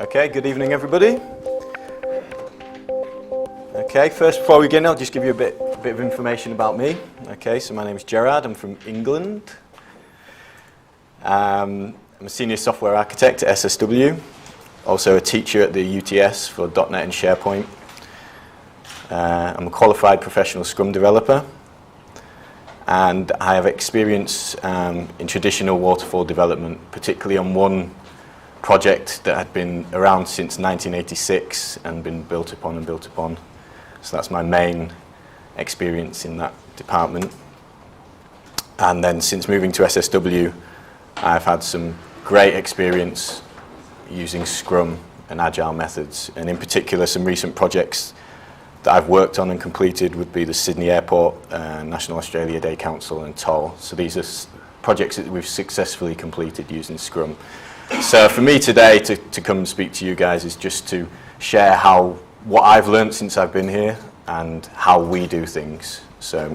Okay, good evening everybody. Okay, first before we begin, I'll just give you a bit of information about me. Okay, so my name is Gerard, I'm from England. I'm a senior software architect at SSW, also a teacher at the UTS for .NET and SharePoint. I'm a qualified professional Scrum developer, and I have experience in traditional waterfall development, particularly on one project that had been around since 1986 and been built upon and built upon. So that's my main experience in that department. And then since moving to SSW, I've had some great experience using Scrum and Agile methods, and in particular some recent projects that I've worked on and completed would be the Sydney Airport, National Australia Day Council and Toll. So these are projects that we've successfully completed using Scrum. So for me today to come and speak to you guys is just to share what I've learned since I've been here and how we do things. So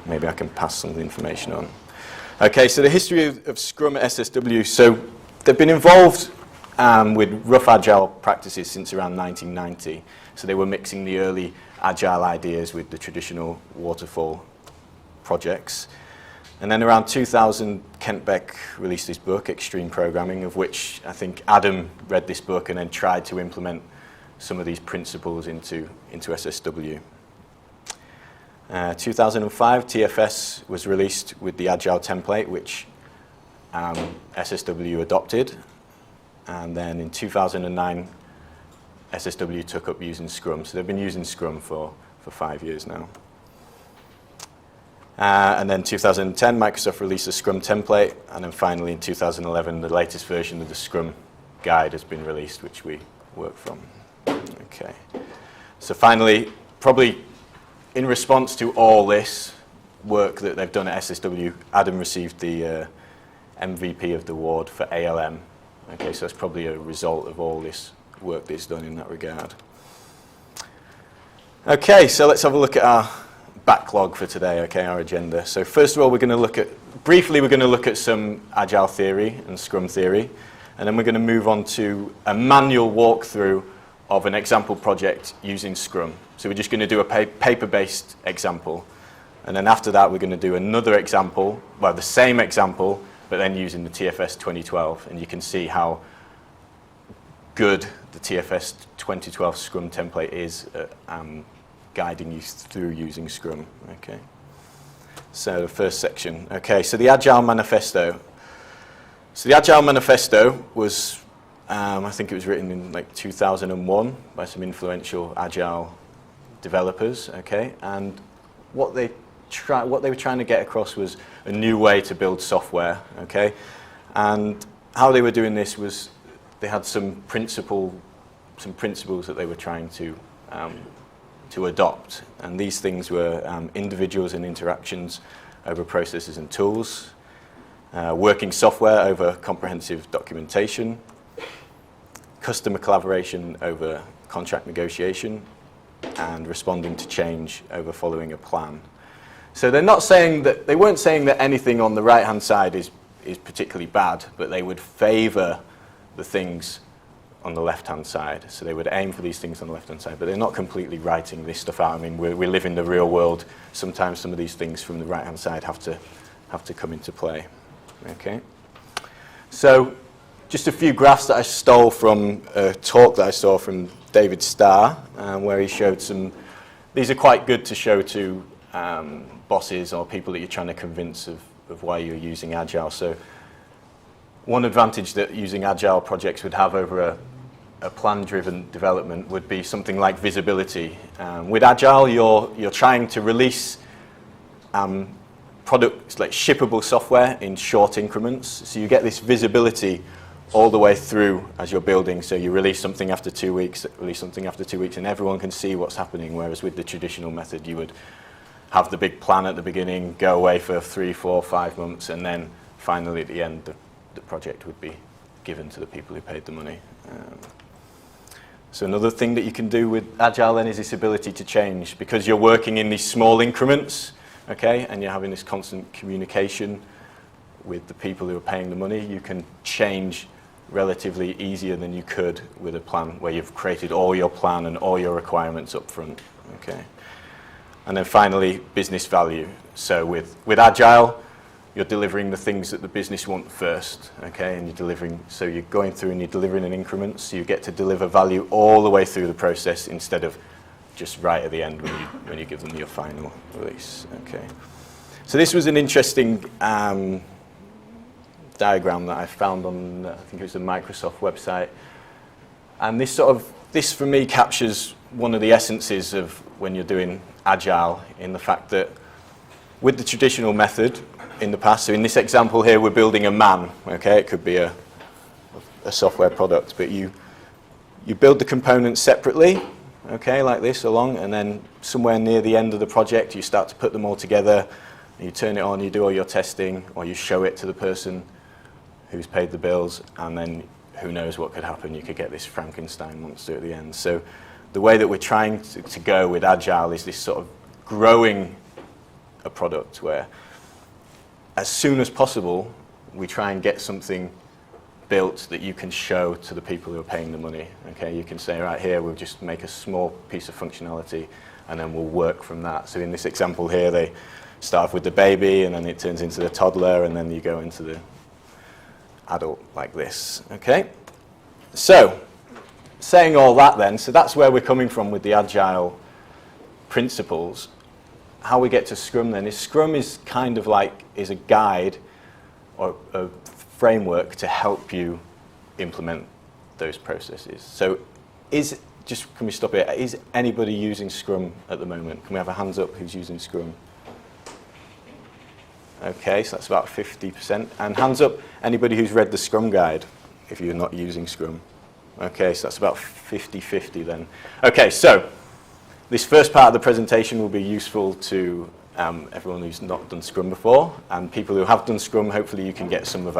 maybe I can pass some of the information on. Okay, so the history of Scrum at SSW. So they've been involved with rough Agile practices since around 1990. So they were mixing the early Agile ideas with the traditional waterfall projects. And then around 2000, Kent Beck released his book, Extreme Programming, of which I think Adam read this book and then tried to implement some of these principles into SSW. 2005, TFS was released with the Agile template, which SSW adopted. And then in 2009, SSW took up using Scrum. So they've been using Scrum for 5 years now. And then 2010, Microsoft released the Scrum template. And then finally in 2011, the latest version of the Scrum guide has been released, which we work from. Okay. So finally, probably in response to all this work that they've done at SSW, Adam received the MVP of the award for ALM. Okay, so that's probably a result of all this work that's done in that regard. Okay, so let's have a look at our backlog for today, okay, our agenda. So first of all, we're going to look at some Agile theory and Scrum theory, and then we're going to move on to a manual walkthrough of an example project using Scrum. So we're just going to do a paper-based example, and then after that we're going to do another example, well, the same example, but then using the TFS 2012, and you can see how good the TFS 2012 Scrum template is at guiding you through using Scrum. Okay. So the first section. Okay, so the Agile Manifesto. So the Agile Manifesto was, I think it was written in like 2001 by some influential Agile developers. Okay, and what they were trying to get across was a new way to build software. Okay, and how they were doing this was they had some principles that they were trying to adopt, and these things were individuals and interactions over processes and tools, working software over comprehensive documentation, customer collaboration over contract negotiation, and responding to change over following a plan. So they weren't saying that anything on the right hand side is particularly bad, but they would favor the things on the left-hand side. So they would aim for these things on the left-hand side, but they're not completely writing this stuff out. I mean, we live in the real world. Sometimes some of these things from the right-hand side have to come into play. Okay. So just a few graphs that I stole from a talk that I saw from David Starr, where he showed these are quite good to show to bosses or people that you're trying to convince of why you're using Agile. So one advantage that using Agile projects would have over a plan-driven development would be something like visibility. With Agile, you're trying to release products like shippable software in short increments. So you get this visibility all the way through as you're building. So you release something after 2 weeks, and everyone can see what's happening. Whereas with the traditional method, you would have the big plan at the beginning, go away for 3, 4, 5 months, and then finally at the end, the project would be given to the people who paid the money. So another thing that you can do with Agile then is this ability to change, because you're working in these small increments, okay, and you're having this constant communication with the people who are paying the money. You can change relatively easier than you could with a plan where you've created all your plan and all your requirements up front. Okay. And then finally, business value. So with Agile, you're delivering the things that the business want first, okay? And so you're going through and you're delivering in increments, so you get to deliver value all the way through the process instead of just right at the end when you give them your final release, okay? So this was an interesting diagram that I found on, I think it was the Microsoft website. And this for me captures one of the essences of when you're doing Agile, in the fact that with the traditional method in the past, so in this example here, we're building a man, okay? It could be a software product, but you build the components separately, okay, like this along, and then somewhere near the end of the project, you start to put them all together, and you turn it on, you do all your testing, or you show it to the person who's paid the bills, and then who knows what could happen. You could get this Frankenstein monster at the end. So the way that we're trying to go with Agile is this sort of growing a product where as soon as possible we try and get something built that you can show to the people who are paying the money. Okay, you can say, right here, we'll just make a small piece of functionality and then we'll work from that. So in this example here, they start off with the baby and then it turns into the toddler and then you go into the adult like this. Okay, so saying all that then, so that's where we're coming from with the Agile principles. How we get to Scrum then is Scrum is kind of like is a guide or a framework to help you implement those processes. So can we stop here? Is anybody using Scrum at the moment? Can we have a hands up who's using Scrum? Okay, so that's about 50%. And hands up anybody who's read the Scrum guide if you're not using Scrum. Okay, so that's about 50-50 then. Okay, so this first part of the presentation will be useful to everyone who's not done Scrum before, and people who have done Scrum, hopefully you can get some of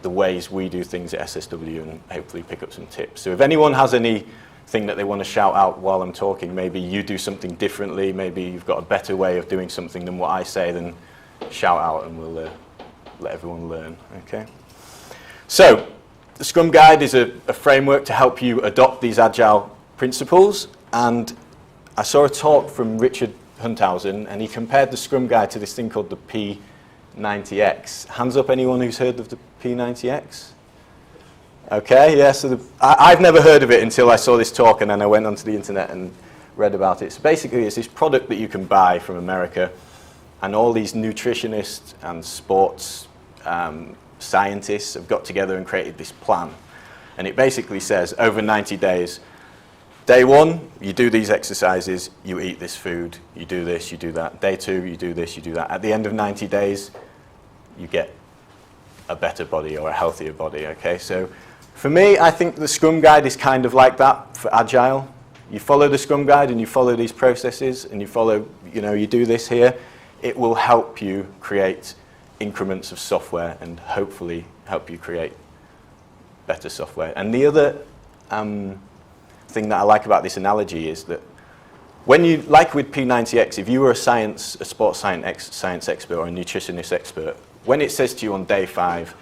the ways we do things at SSW and hopefully pick up some tips. So if anyone has anything that they want to shout out while I'm talking, maybe you do something differently, maybe you've got a better way of doing something than what I say, then shout out and we'll let everyone learn, okay? So the Scrum Guide is a framework to help you adopt these Agile principles, and I saw a talk from Richard Hunthausen, and he compared the Scrum Guide to this thing called the P90X. Hands up anyone who's heard of the P90X? Okay, yeah, so I've never heard of it until I saw this talk, and then I went onto the internet and read about it. So basically it's this product that you can buy from America, and all these nutritionists and sports scientists have got together and created this plan. And it basically says, over 90 days, day 1, you do these exercises, you eat this food, you do this, you do that. Day 2, you do this, you do that. At the end of 90 days, you get a better body or a healthier body, okay? So for me, I think the Scrum Guide is kind of like that for Agile. You follow the Scrum Guide and you follow these processes and you follow, you do this here. It will help you create increments of software and hopefully help you create better software. And the other thing that I like about this analogy is that when you, like with P90X, if you were a sports science expert or a nutritionist expert, when it says to you on day 5,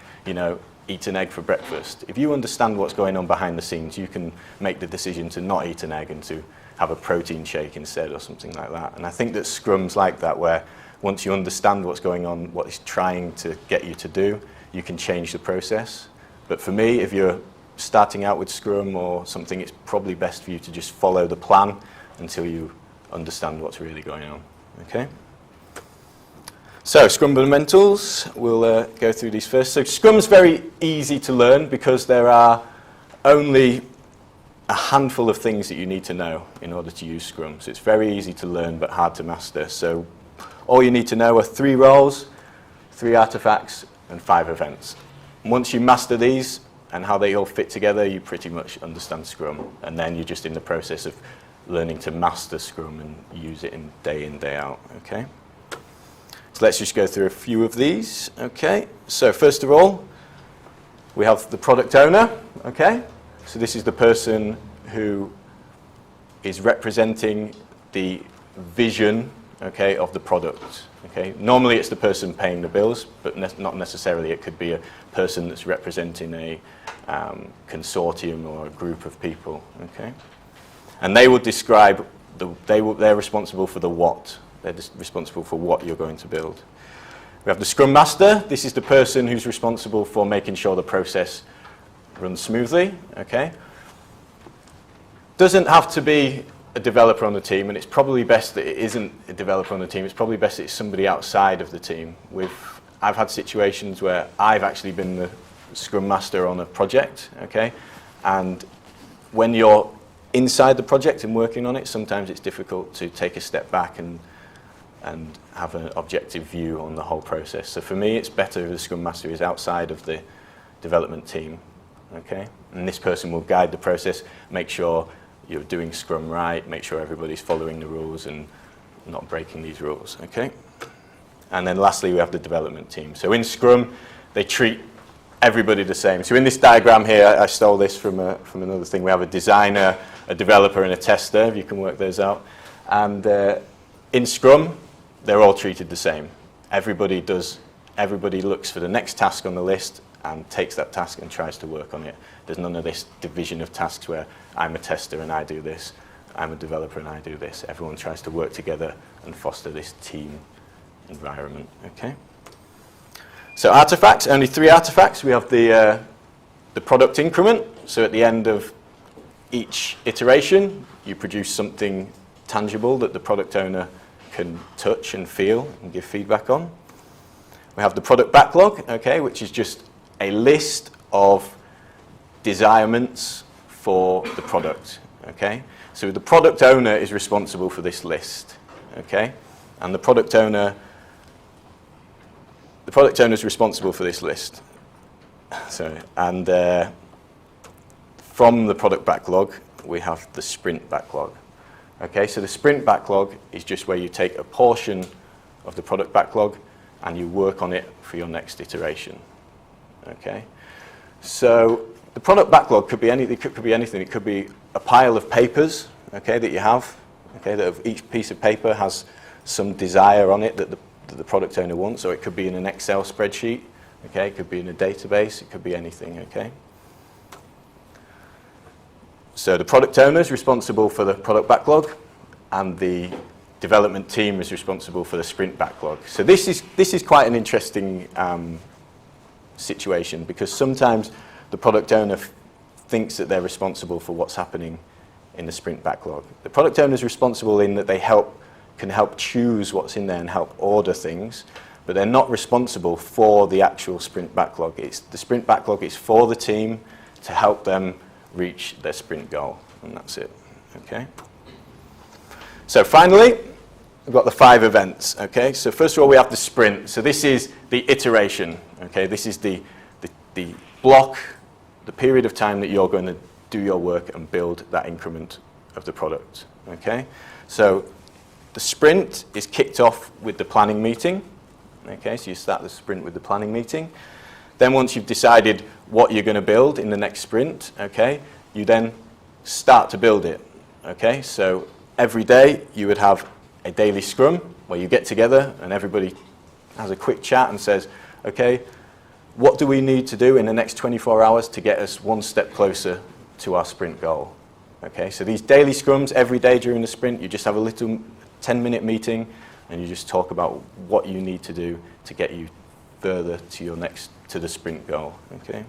eat an egg for breakfast, if you understand what's going on behind the scenes, you can make the decision to not eat an egg and to have a protein shake instead or something like that. And I think that Scrum's like that, where once you understand what's going on, what it's trying to get you to do, you can change the process. But for me, if you're starting out with Scrum or something, it's probably best for you to just follow the plan until you understand what's really going on. Okay? So, Scrum fundamentals, we'll go through these first. So Scrum's very easy to learn because there are only a handful of things that you need to know in order to use Scrum. So it's very easy to learn but hard to master. So all you need to know are 3 roles, 3 artifacts, and 5 events. Once you master these and how they all fit together, you pretty much understand Scrum. And then you're just in the process of learning to master Scrum and use it in, day out, okay? So let's just go through a few of these, okay? So first of all, we have the product owner, okay? So this is the person who is representing the vision okay, of the product. Okay? Normally it's the person paying the bills, but not necessarily. It could be a person that's representing a consortium or a group of people. Okay? And they will describe, they're responsible for the what. They're responsible for what you're going to build. We have the Scrum Master. This is the person who's responsible for making sure the process runs smoothly. Okay? Doesn't have to be a developer on the team, and it's probably best that it isn't a developer on the team. It's probably best that it's somebody outside of the team. I've had situations where I've actually been the Scrum Master on a project, okay? And when you're inside the project and working on it, sometimes it's difficult to take a step back and have an objective view on the whole process. So for me, it's better if the Scrum Master is outside of the development team, okay? And this person will guide the process, make sure you're doing Scrum right, make sure everybody's following the rules and not breaking these rules, okay? And then lastly, we have the development team. So in Scrum, they treat everybody the same. So in this diagram here, I stole this from another thing. We have a designer, a developer, and a tester, if you can work those out. And in Scrum, they're all treated the same. Everybody looks for the next task on the list and takes that task and tries to work on it. There's none of this division of tasks where I'm a tester and I do this, I'm a developer and I do this. Everyone tries to work together and foster this team environment, okay? So artifacts, only 3 artifacts. We have the product increment. So at the end of each iteration, you produce something tangible that the product owner can touch and feel and give feedback on. We have the product backlog, okay, which is just a list of desirements for the product, okay? So the product owner is responsible for this list, okay? And the product owner is responsible for this list. Sorry. And from the product backlog, we have the sprint backlog. Okay, so the sprint backlog is just where you take a portion of the product backlog and you work on it for your next iteration. Okay, so the product backlog could be anything. It could be a pile of papers, okay, that you have. Okay, that each piece of paper has some desire on it that the product owner wants, or it could be in an Excel spreadsheet. Okay, it could be in a database. It could be anything. Okay. So the product owner is responsible for the product backlog, and the development team is responsible for the sprint backlog. So this is quite an interesting situation, because sometimes the product owner thinks that they're responsible for what's happening in the sprint backlog. The product owner is responsible in that they can help choose what's in there and help order things, but they're not responsible for the actual sprint backlog. The sprint backlog is for the team to help them reach their sprint goal, and that's it. Okay. So finally, we've got the 5 events. Okay. So first of all, we have the sprint. So this is the iteration. Okay. This is the block, the period of time that you're going to do your work and build that increment of the product. Okay. So the sprint is kicked off with the planning meeting. Okay. So you start the sprint with the planning meeting. Then once you've decided what you're going to build in the next sprint, okay, you then start to build it. Okay, so every day you would have a daily scrum where you get together and everybody has a quick chat and says, okay, what do we need to do in the next 24 hours to get us one step closer to our sprint goal? Okay, so these daily scrums every day during the sprint, you just have a little 10-minute meeting and you just talk about what you need to do to get you further to the sprint goal. Okay.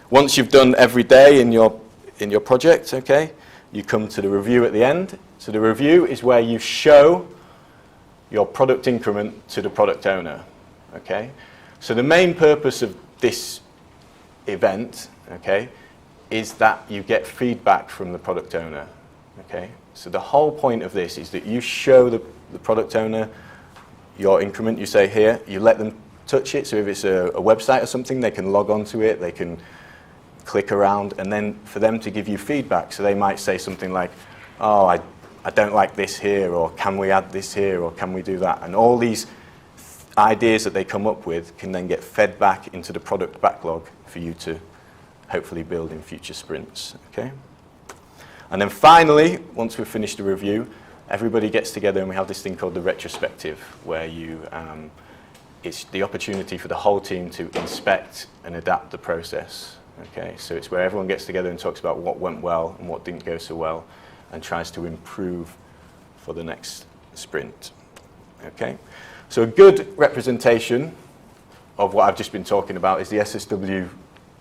Once you've done every day in your project, okay, you come to the review at the end. So the review is where you show your product increment to the product owner. Okay. So the main purpose of this event, okay, is that you get feedback from the product owner. Okay. So the whole point of this is that you show the product owner your increment. You say here, you let them touch it. So if it's a website or something, they can log onto it, they can click around, and then for them to give you feedback. So they might say something like, oh, I don't like this here, or can we add this here, or can we do that? And all these ideas that they come up with can then get fed back into the product backlog for you to hopefully build in future sprints. Okay? And then finally, once we've finished the review, everybody gets together and we have this thing called the retrospective, where it's the opportunity for the whole team to inspect and adapt the process. Okay, so it's where everyone gets together and talks about what went well and what didn't go so well, and tries to improve for the next sprint. Okay, so a good representation of what I've just been talking about is the SSW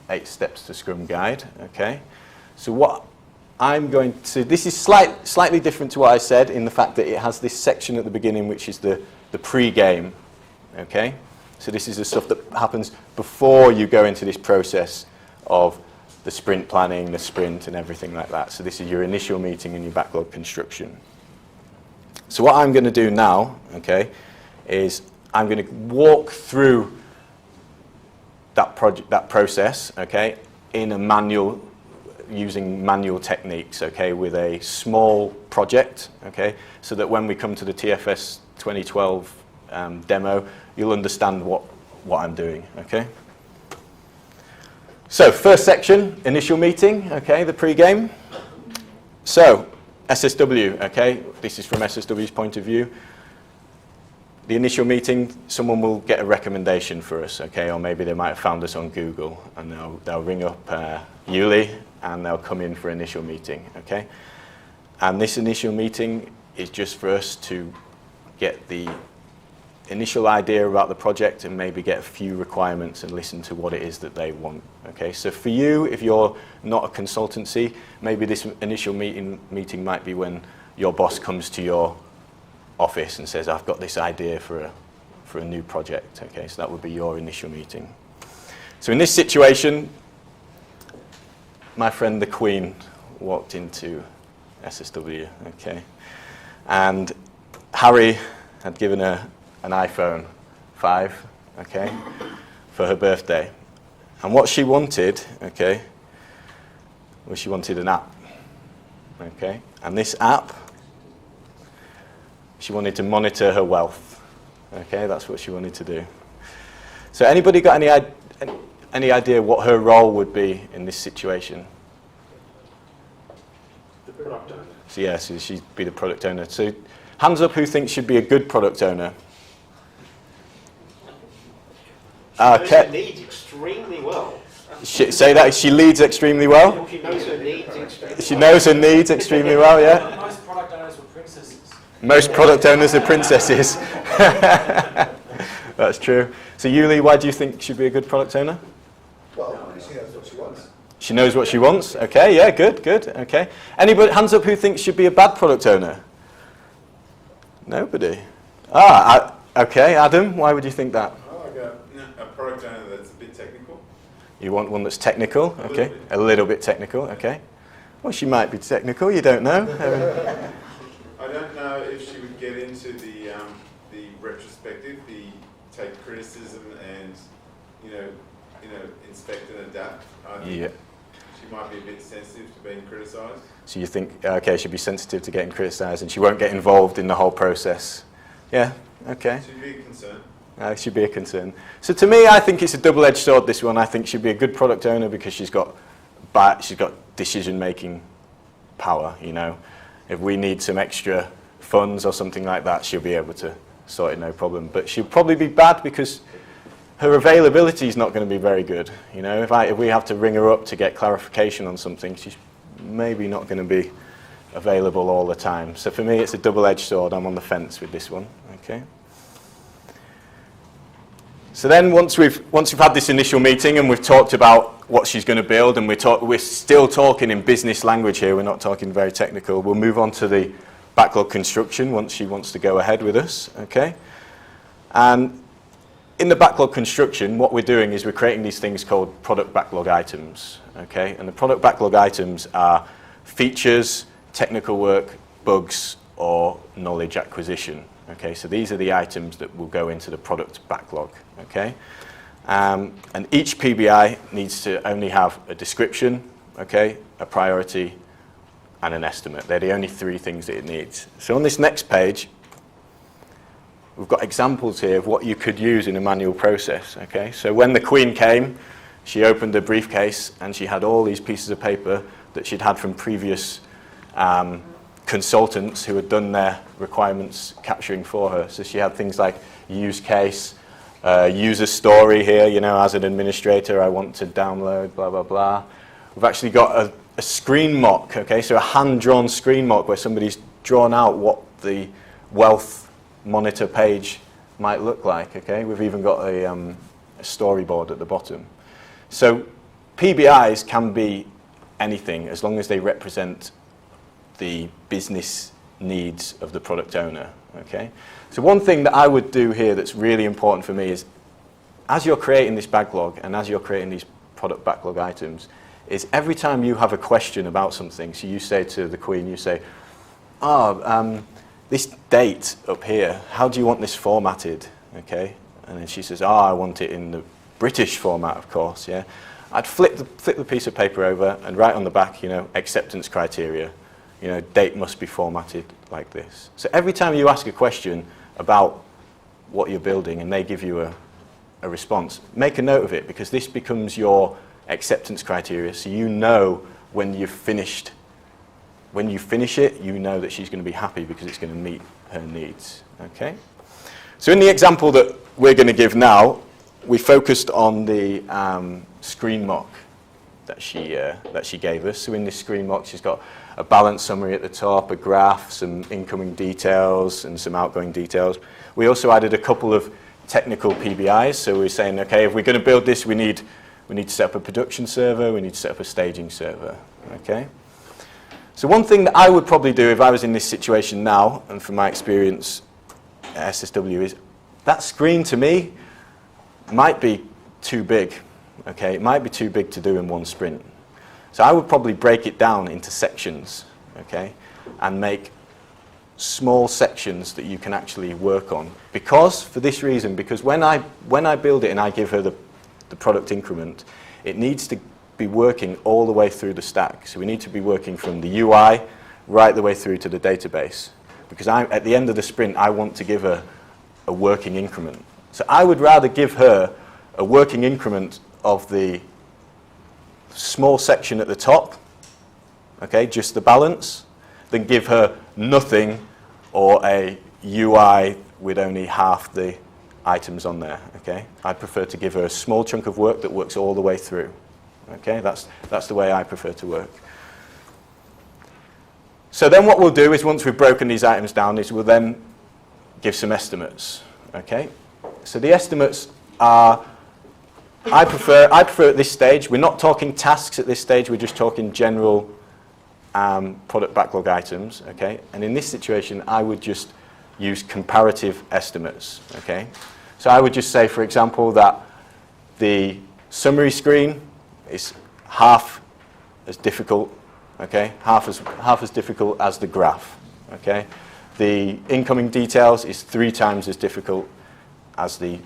8 Steps to Scrum guide. Okay, so what I'm going to, this is slightly different to what I said in the fact that it has this section at the beginning which is the pre-game. Okay, so this is the stuff that happens before you go into this process of the sprint planning, the sprint and everything like that. So this is your initial meeting and your backlog construction. So what I'm going to do now, okay, is I'm going to walk through that process, okay, in a manual, using manual techniques, okay, with a small project, okay, so that when we come to the TFS 2012 demo, you'll understand what I'm doing, okay? So, first section, initial meeting, okay, the pre-game. So, SSW, okay, this is from SSW's point of view. The initial meeting, someone will get a recommendation for us, okay, or maybe they might have found us on Google, and they'll ring up Yuli, and they'll come in for initial meeting, okay? And this initial meeting is just for us to get the initial idea about the project and maybe get a few requirements and listen to what it is that they want. Okay, so for you, if you're not a consultancy, maybe this initial meeting might be when your boss comes to your office and says, I've got this idea for a new project. Okay, so that would be your initial meeting. So in this situation, my friend the Queen walked into SSW, okay, and Harry had given her an iPhone 5, okay, for her birthday. And what she wanted, okay, was she wanted an app, okay? And this app, she wanted to monitor her wealth, okay? That's what she wanted to do. So anybody got any idea what her role would be in this situation? The product owner. So yeah, so she'd be the product owner. So hands up who thinks she'd be a good product owner. She knows her needs extremely well. Say that, she leads extremely well? She knows her needs extremely well. She knows her needs extremely well, yeah? Most product owners were princesses. Most product owners are princesses. That's true. So Yuli, why do you think she'd be a good product owner? Well, she knows what she wants. She knows what she wants? Okay, yeah, good, okay. Anybody, hands up who thinks should be a bad product owner? Nobody. Okay, Adam, why would you think that? A product owner that's a bit technical. You want one that's technical, okay? A little bit technical, okay. Well, she might be technical, you don't know. I don't know if she would get into the retrospective, the take criticism and inspect and adapt. Yeah. She might be a bit sensitive to being criticised. So you think, okay, she'd be sensitive to getting criticised and she won't get involved in the whole process. Yeah, okay. Should be a concern. Should be a concern. So to me, I think it's a double-edged sword, this one. I think she'd be a good product owner because she's got decision-making power, you know. If we need some extra funds or something like that, she'll be able to sort it, no problem. But she'll probably be bad because her availability is not going to be very good. You know, if we have to ring her up to get clarification on something, she's maybe not going to be available all the time. So for me, it's a double-edged sword. I'm on the fence with this one. Okay. So then once we've had this initial meeting and we've talked about what she's going to build, and we're still talking in business language here, we're not talking very technical, we'll move on to the backlog construction once she wants to go ahead with us, okay? And in the backlog construction, what we're doing is we're creating these things called product backlog items, okay? And the product backlog items are features, technical work, bugs, or knowledge acquisition. Okay, so these are the items that will go into the product backlog, okay? And each PBI needs to only have a description, okay, a priority, and an estimate. They're the only three things that it needs. So on this next page, we've got examples here of what you could use in a manual process, okay? So when the Queen came, she opened a briefcase and she had all these pieces of paper that she'd had from previous consultants who had done their requirements capturing for her. So she had things like use case, user story here, you know, as an administrator, I want to download, blah, blah, blah. We've actually got a screen mock, okay, so a hand-drawn screen mock where somebody's drawn out what the wealth monitor page might look like, okay. We've even got a storyboard at the bottom. So PBIs can be anything as long as they represent the business needs of the product owner, okay? So one thing that I would do here that's really important for me is, as you're creating this backlog and as you're creating these product backlog items, is every time you have a question about something, so you say to the Queen, you say, this date up here, how do you want this formatted, okay? And then she says, I want it in the British format, of course, yeah? I'd flip the piece of paper over and write on the back, you know, acceptance criteria. You know, date must be formatted like this. So every time you ask a question about what you're building and they give you a response, make a note of it, because this becomes your acceptance criteria, so you know when you've finished. When you finish it, you know that she's going to be happy because it's going to meet her needs. Okay? So in the example that we're going to give now, we focused on the screen mock that she gave us. So in this screen mock, she's got a balance summary at the top, a graph, some incoming details, and some outgoing details. We also added a couple of technical PBIs. So we're saying, okay, if we're going to build this, we need to set up a production server, we need to set up a staging server. Okay? So one thing that I would probably do if I was in this situation now, and from my experience at SSW, is that screen to me might be too big. Okay, it might be too big to do in one sprint. So I would probably break it down into sections, okay, and make small sections that you can actually work on. Because, for this reason, because when I build it and I give her the product increment, it needs to be working all the way through the stack. So we need to be working from the UI right the way through to the database. Because at the end of the sprint, I want to give her a working increment. So I would rather give her a working increment of the small section at the top, okay, just the balance, than give her nothing or a UI with only half the items on there, okay. I'd prefer to give her a small chunk of work that works all the way through, okay. That's the way I prefer to work. So then what we'll do is, once we've broken these items down, is we'll then give some estimates, okay. So the estimates are, I prefer at this stage, we're not talking tasks at this stage, we're just talking general product backlog items, okay? And in this situation, I would just use comparative estimates, okay? So I would just say, for example, that the summary screen is half as difficult, okay? Half as difficult as the graph, okay? The incoming details is 3 times as difficult as the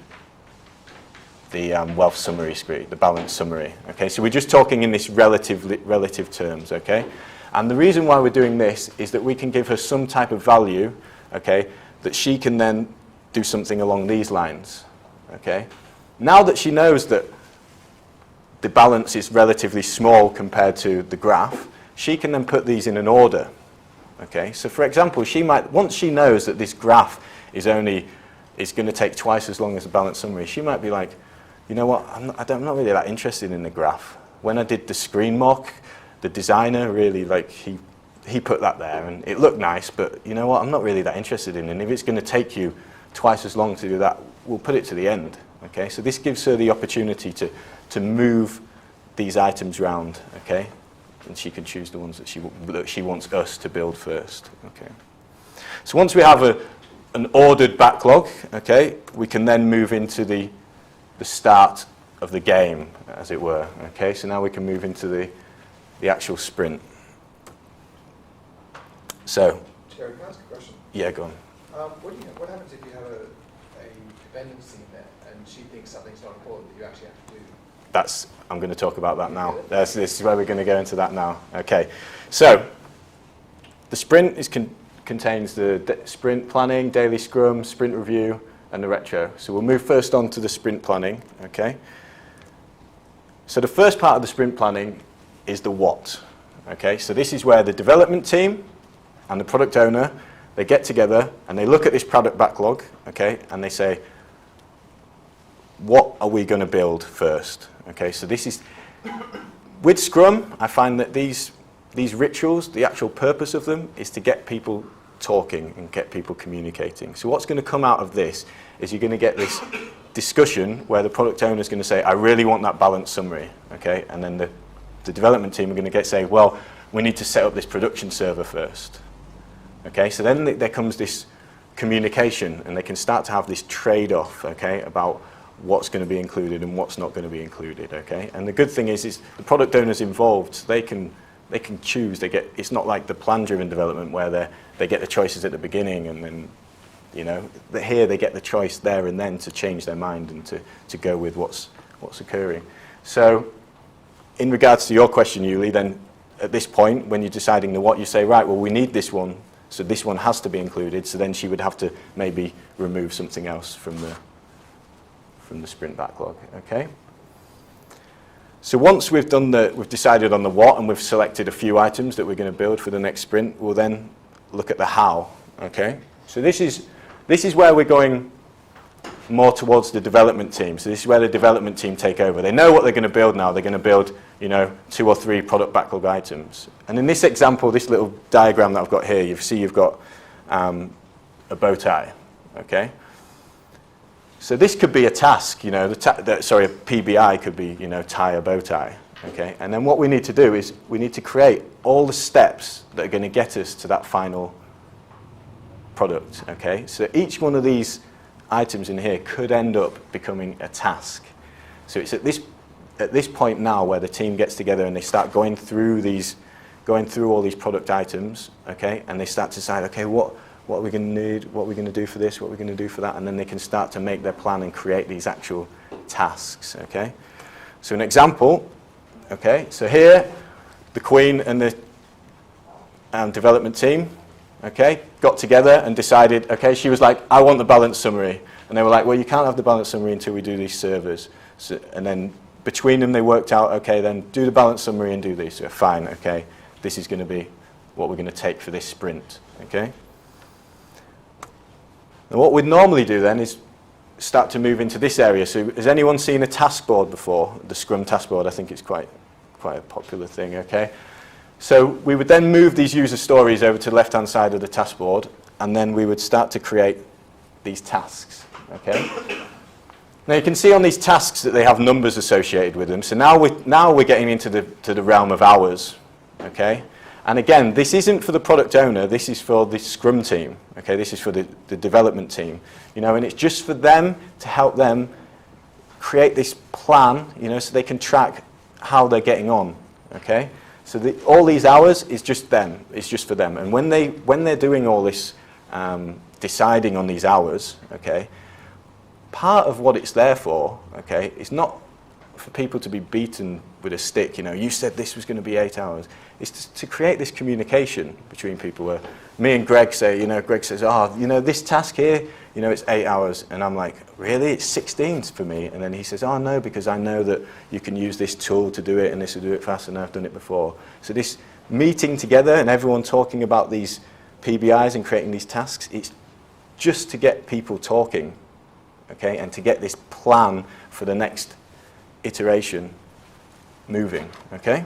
wealth summary screen, the balance summary. Okay, so we're just talking in this relative terms. Okay, and the reason why we're doing this is that we can give her some type of value. Okay, that she can then do something along these lines. Okay, now that she knows that the balance is relatively small compared to the graph, she can then put these in an order. Okay, so for example, she might, once she knows that this graph is going to take twice as long as the balance summary, she might be like, you know what, I'm not really that interested in the graph. When I did the screen mock, the designer really, like, he put that there and it looked nice, but you know what, I'm not really that interested in it. And if it's going to take you twice as long to do that, we'll put it to the end. Okay, so this gives her the opportunity to move these items around, okay, and she can choose the ones that she wants us to build first. Okay, so once we have an ordered backlog, okay, we can then move into the start of the game, as it were. Okay, so now we can move into the actual sprint. So, Gerard, can I ask a question? Yeah, go on. What happens if you have a dependency in there and she thinks something's not important that you actually have to do? I'm going to talk about that now. This is where we're going to go into that now. Okay, so the sprint contains the sprint planning, daily scrum, sprint review, and the retro. So we'll move first on to the sprint planning, okay? So the first part of the sprint planning is the what, okay? So this is where the development team and the product owner, they get together and they look at this product backlog, okay, and they say, what are we going to build first? Okay, so this is, with Scrum, I find that these rituals, the actual purpose of them is to get people talking and get people communicating. So what's going to come out of this is you're going to get this discussion where the product owner is going to say, I really want that balanced summary, okay, and then the development team are going to say, well, we need to set up this production server first. Okay, so then there comes this communication, and they can start to have this trade-off, okay, about what's going to be included and what's not going to be included, okay. And the good thing is the product owners involved, so they can choose. It's not like the plan-driven development where they get the choices at the beginning, and then, you know, here they get the choice there and then to change their mind and to go with what's occurring. So, in regards to your question, Yuli, then at this point, when you're deciding the what, you say, right, well, we need this one, so this one has to be included, so then she would have to maybe remove something else from the sprint backlog, okay? So once we've decided on the what and we've selected a few items that we're going to build for the next sprint, we'll then look at the how, okay? So this is where we're going more towards the development team. So this is where the development team take over. They know what they're going to build now. They're going to build, you know, 2 or 3 product backlog items. And in this example, this little diagram that I've got here, you've got a bow tie, okay? So this could be a task, you know, a PBI could be, you know, tie a bow tie, okay? And then what we need to do is we need to create all the steps that are going to get us to that final product, okay? So each one of these items in here could end up becoming a task. So it's at this point now where the team gets together and they start going through all these product items, okay? And they start to decide, okay, what are we going to need, what are we going to do for this, what are we going to do for that, and then they can start to make their plan and create these actual tasks, okay? So an example, okay, so here, the Queen and the development team, okay, got together and decided, okay, she was like, I want the balance summary. And they were like, well, you can't have the balance summary until we do these servers. So, and then between them, they worked out, okay, then do the balance summary and do these. So fine, okay, this is going to be what we're going to take for this sprint, okay? And what we'd normally do then is start to move into this area. So has anyone seen a task board before? The Scrum task board, I think it's quite a popular thing, okay? So we would then move these user stories over to the left-hand side of the task board, and then we would start to create these tasks, okay? Now you can see on these tasks that they have numbers associated with them. So now we're getting into the realm of hours, okay? And again, this isn't for the product owner, this is for the Scrum team, okay? This is for the development team, you know, and it's just for them to help them create this plan, you know, so they can track how they're getting on, okay? So all these hours is just them, it's just for them. And when they're doing all this, deciding on these hours, okay, part of what it's there for, okay, is not for people to be beaten with a stick, you know, you said this was going to be 8 hours. It's to create this communication between people where me and Greg say, you know, Greg says, oh, you know, this task here, you know, it's 8 hours. And I'm like, really? It's 16 for me. And then he says, oh, no, because I know that you can use this tool to do it and this will do it fast and I've done it before. So this meeting together and everyone talking about these PBIs and creating these tasks, it's just to get people talking, okay, and to get this plan for the next iteration moving, okay?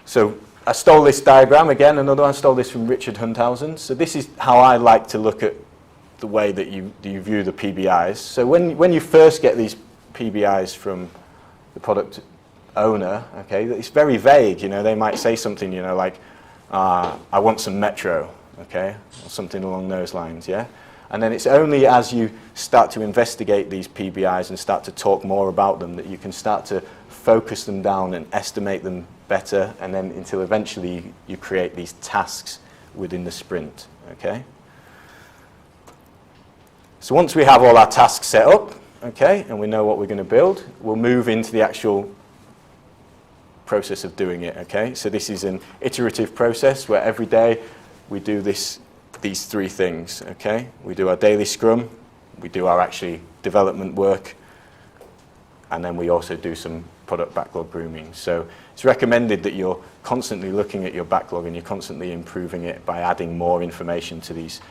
So I stole this diagram again, another one. I stole this from Richard Hunthausen. So this is how I like to look at the way that you view the PBIs. So when you first get these PBIs from the product owner, okay, it's very vague, you know, they might say something, you know, like, I want some metro, okay, or something along those lines, yeah? And then it's only as you start to investigate these PBIs and start to talk more about them that you can start to focus them down and estimate them better, and then until eventually you create these tasks within the sprint, okay? So once we have all our tasks set up, okay, and we know what we're going to build, we'll move into the actual process of doing it, okay? So this is an iterative process where every day we do these 3 things, okay? We do our daily Scrum, we do our actually development work, and then we also do some product backlog grooming. So it's recommended that you're constantly looking at your backlog and you're constantly improving it by adding more information to these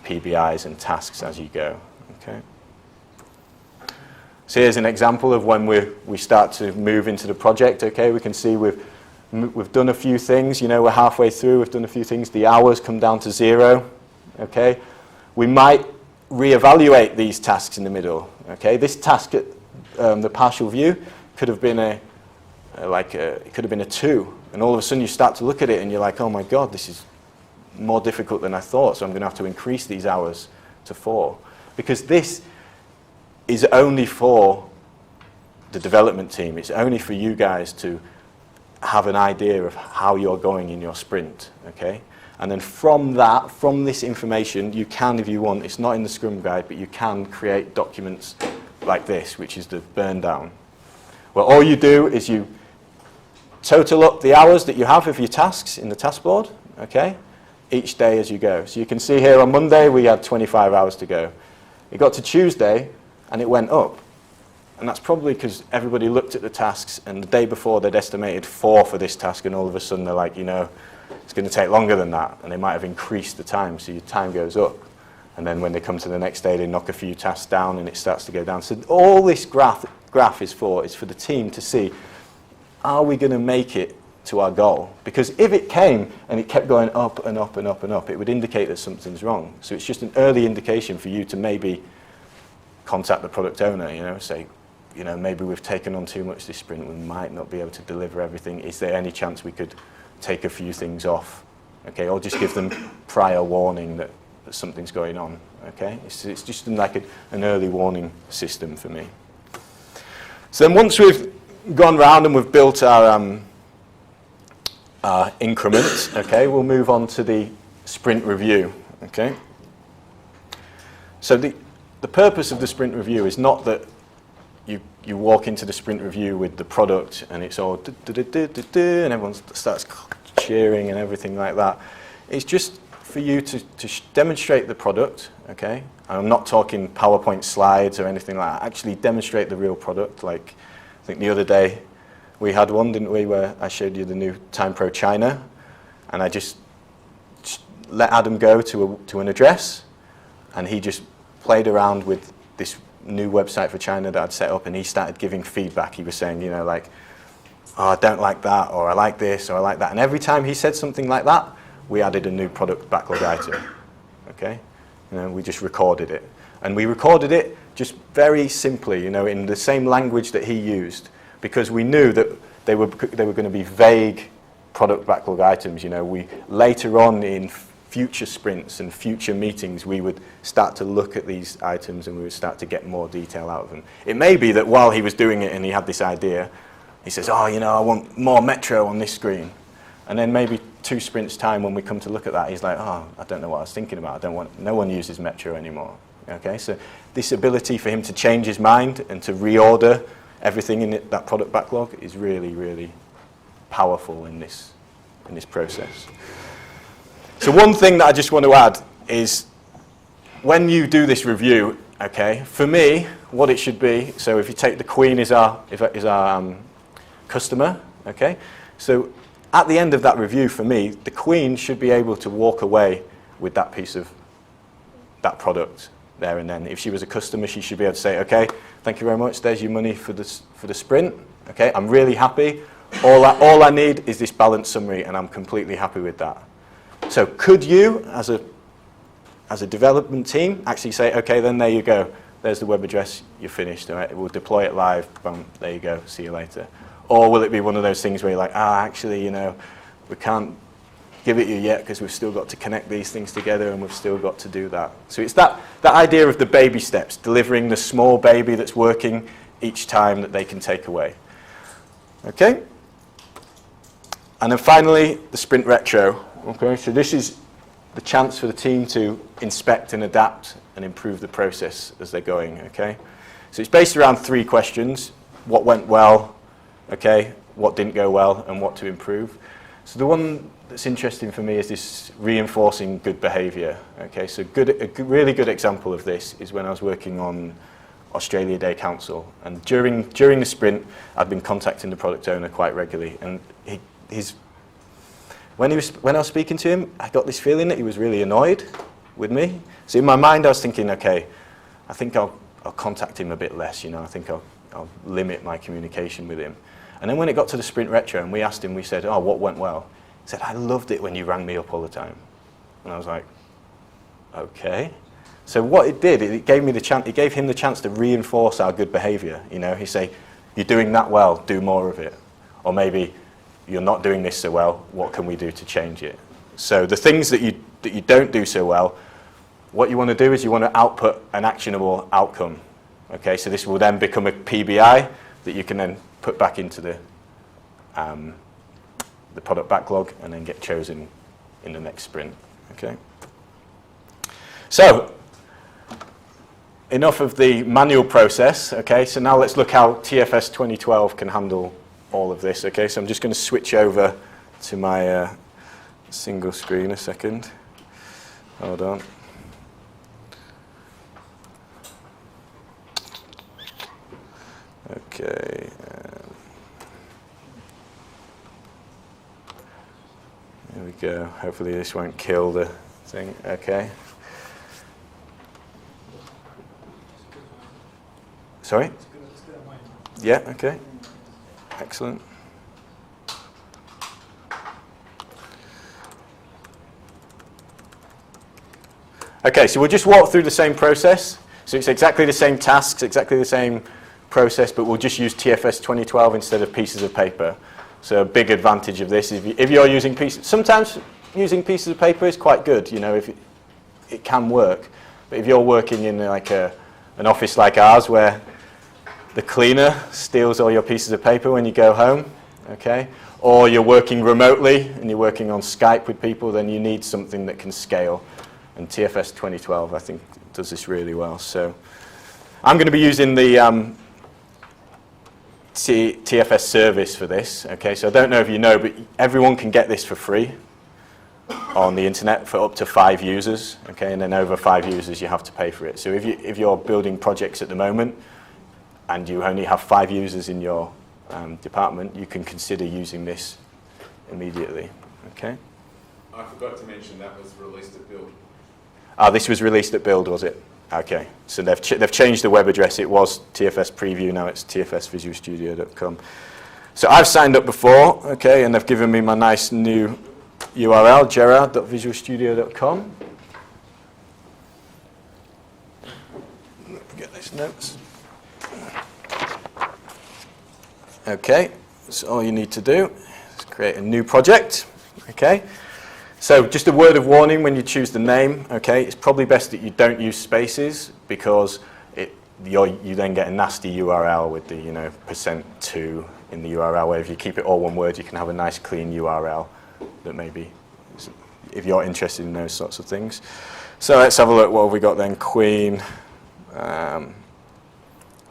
PBIs and tasks as you go. Okay. So here's an example of when we start to move into the project. Okay, we can see we've done a few things. You know, we're halfway through. We've done a few things. The hours come down to 0. Okay, we might reevaluate these tasks in the middle. Okay, this task at the partial view could have been it could have been a 2, and all of a sudden you start to look at it and you're like, oh my God, this is more difficult than I thought. So I'm going to have to increase these hours to 4, because this is only for the development team. It's only for you guys to have an idea of how you're going in your sprint, okay? And then from this information, you can, if you want, it's not in the Scrum Guide, but you can create documents like this, which is the burn down. Well, all you do is you total up the hours that you have of your tasks in the task board, okay? Each day as you go. So you can see here on Monday, we had 25 hours to go. It got to Tuesday, and it went up. And that's probably because everybody looked at the tasks, and the day before they'd estimated 4 for this task, and all of a sudden they're like, you know, it's going to take longer than that, and they might have increased the time, so your time goes up. And then when they come to the next day, they knock a few tasks down, and it starts to go down. So all this graph is for the team to see, are we going to make it to our goal? Because if it came and it kept going up and up and up and up, it would indicate that something's wrong. So it's just an early indication for you to maybe contact the product owner, you know, say, you know, maybe we've taken on too much this sprint, we might not be able to deliver everything. Is there any chance we could take a few things off? Okay, or just give them prior warning that something's going on, okay? It's just like an early warning system for me. So then once we've gone round and we've built our increments, okay, we'll move on to the sprint review, okay? So the purpose of the sprint review is not that you walk into the sprint review with the product and it's all and everyone starts cheering and everything like that. It's just for you to demonstrate the product, okay? And I'm not talking PowerPoint slides or anything like that. Actually demonstrate the real product. Like, I think the other day we had one, didn't we, where I showed you the new Time Pro China, and I just let Adam go to an address, and he just played around with this new website for China that I'd set up, and he started giving feedback. He was saying, you know, like, oh, I don't like that, or I like this, or I like that. And every time he said something like that, we added a new product backlog item, okay? You know, we just recorded it. And we recorded it just very simply, you know, in the same language that he used, because we knew that they were going to be vague product backlog items. You know, we later on in future sprints and future meetings, we would start to look at these items and we would start to get more detail out of them. It may be that while he was doing it and he had this idea, he says, oh, you know, I want more Metro on this screen. And then maybe 2 sprints time when we come to look at that, he's like, oh, I don't know what I was thinking about. No one uses Metro anymore. Okay, so this ability for him to change his mind and to reorder everything in that product backlog is really, really powerful in this process. So one thing that I just want to add is when you do this review, okay, for me, what it should be, so if you take the Queen as our customer, okay, so at the end of that review, for me, the Queen should be able to walk away with that piece of that product there and then. If she was a customer, she should be able to say, okay, thank you very much, there's your money for the sprint, okay, I'm really happy, all I need is this balanced summary and I'm completely happy with that. So could you, as a development team, actually say, okay, then there you go, there's the web address, you're finished, all right, we'll deploy it live, boom, there you go, see you later. Or will it be one of those things where you're like, actually, you know, we can't give it you yet because we've still got to connect these things together and we've still got to do that. So it's that idea of the baby steps, delivering the small baby that's working each time that they can take away. Okay? And then finally, the sprint retro. Okay, so this is the chance for the team to inspect and adapt and improve the process as they're going, okay? So it's based around 3 questions. What went well, okay, what didn't go well, and what to improve. So the one that's interesting for me is this reinforcing good behavior, okay? So a really good example of this is when I was working on Australia Day Council. And during the sprint, I'd been contacting the product owner quite regularly. And when I was speaking to him, I got this feeling that he was really annoyed with me. So in my mind, I was thinking, okay, I think I'll contact him a bit less. I think I'll limit my communication with him. And then when it got to the sprint retro, and we asked him, we said, oh, what went well? He said, I loved it when you rang me up all the time. And I was like, okay. So what it did, it gave him the chance to reinforce our good behavior. He say, you're doing that well, do more of it. Or maybe you're not doing this so well, what can we do to change it? So the things that you don't do so well, what you want to do is you want to output an actionable outcome. Okay, so this will then become a PBI that you can then put back into the product backlog and then get chosen in the next sprint. Okay. So enough of the manual process. Okay, so now let's look how TFS 2012 can handle all of this. Okay, so I'm just going to switch over to my single screen a second. Hold on. Okay. There we go. Hopefully this won't kill the thing. Okay. Sorry? Yeah, okay. Excellent. Okay, so we'll just walk through the same process. So it's exactly the same tasks, exactly the same process, but we'll just use TFS 2012 instead of pieces of paper. So a big advantage of this is if you're using pieces, sometimes using pieces of paper is quite good, if it can work. But if you're working in like an office like ours where the cleaner steals all your pieces of paper when you go home, okay? Or you're working remotely and you're working on Skype with people, then you need something that can scale. And TFS 2012, I think, does this really well. So I'm going to be using the TFS service for this. Okay, so I don't know if you know, but everyone can get this for free on the internet for up to 5 users. Okay, and then over 5 users, you have to pay for it. So if you're building projects at the moment, and you only have 5 users in your department, you can consider using this immediately. Okay. I forgot to mention that was released at Build. This was released at Build, was it? Okay. So they've changed the web address. It was TFS Preview, now it's tfsvisualstudio.com. So I've signed up before, okay, and they've given me my nice new URL, gerard.visualstudio.com. Get these notes. Okay, so all you need to do is create a new project. Okay, so just a word of warning when you choose the name. Okay, it's probably best that you don't use spaces because you then get a nasty URL with the %2 in the URL. Where if you keep it all one word, you can have a nice clean URL that maybe if you're interested in those sorts of things. So let's have a look. What have we got then? Queen,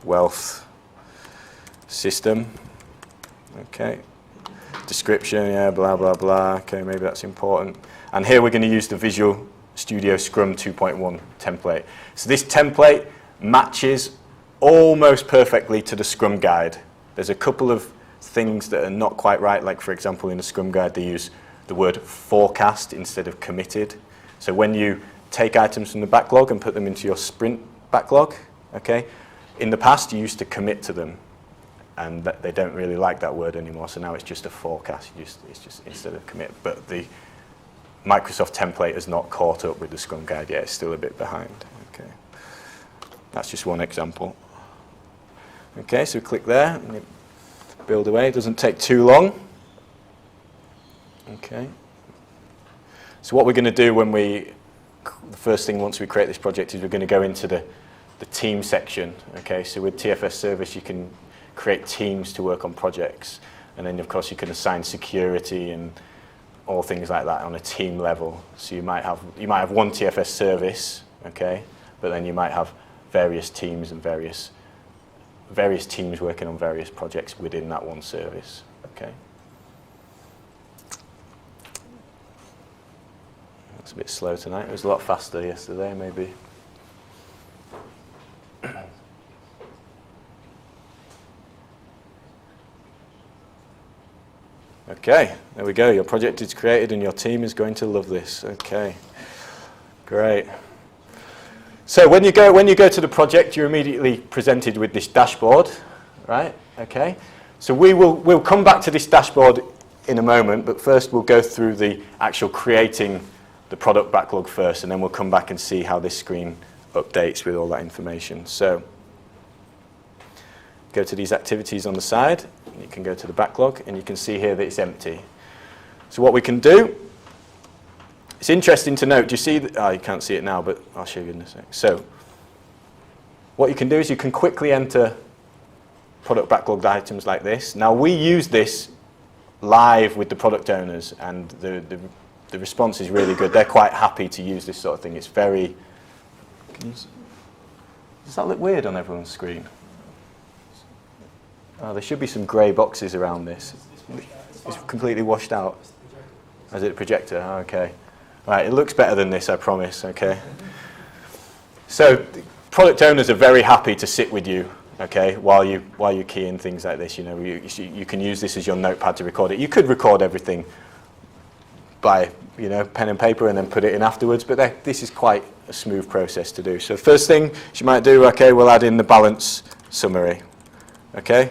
wealth system. Okay, description, yeah, blah, blah, blah. Okay, maybe that's important. And here we're going to use the Visual Studio Scrum 2.1 template. So this template matches almost perfectly to the Scrum guide. There's a couple of things that are not quite right, like for example in the Scrum guide they use the word forecast instead of committed. So when you take items from the backlog and put them into your sprint backlog, okay, in the past you used to commit to them. And they don't really like that word anymore, so now it's just a forecast. It's just instead of commit. But the Microsoft template has not caught up with the Scrum guide yet. It's still a bit behind. Okay, that's just one example. Okay, so click there and build away. It doesn't take too long. Okay. So what we're going to do the first thing once we create this project is we're going to go into the team section. Okay, so with TFS Service you can create teams to work on projects, and then of course you can assign security and all things like that on a team level. So you might have one TFS service, okay, but then you might have various teams and various teams working on various projects within that one service. Okay. It's a bit slow tonight. It was a lot faster yesterday, maybe. Okay, there we go. Your project is created and your team is going to love this. Okay, great. So when you go to the project, you're immediately presented with this dashboard, right? Okay. So we'll come back to this dashboard in a moment, but first we'll go through the actual creating the product backlog first, and then we'll come back and see how this screen updates with all that information. So go to these activities on the side, and you can go to the backlog, and you can see here that it's empty. So what we can do, it's interesting to note, do you see, you can't see it now, but I'll show you in a sec. So what you can do is you can quickly enter product backlogged items like this. Now we use this live with the product owners, and the response is really good. They're quite happy to use this sort of thing. It's very, does that look weird on everyone's screen? Oh, there should be some grey boxes around this. It's completely washed out. Is it a projector? Oh, okay. Right, it looks better than this, I promise. Okay. So product owners are very happy to sit with you, okay, while you key in things like this. You know, you can use this as your notepad to record it. You could record everything by, you know, pen and paper and then put it in afterwards, but this is quite a smooth process to do. So first thing you might do, okay, we'll add in the balance summary, okay.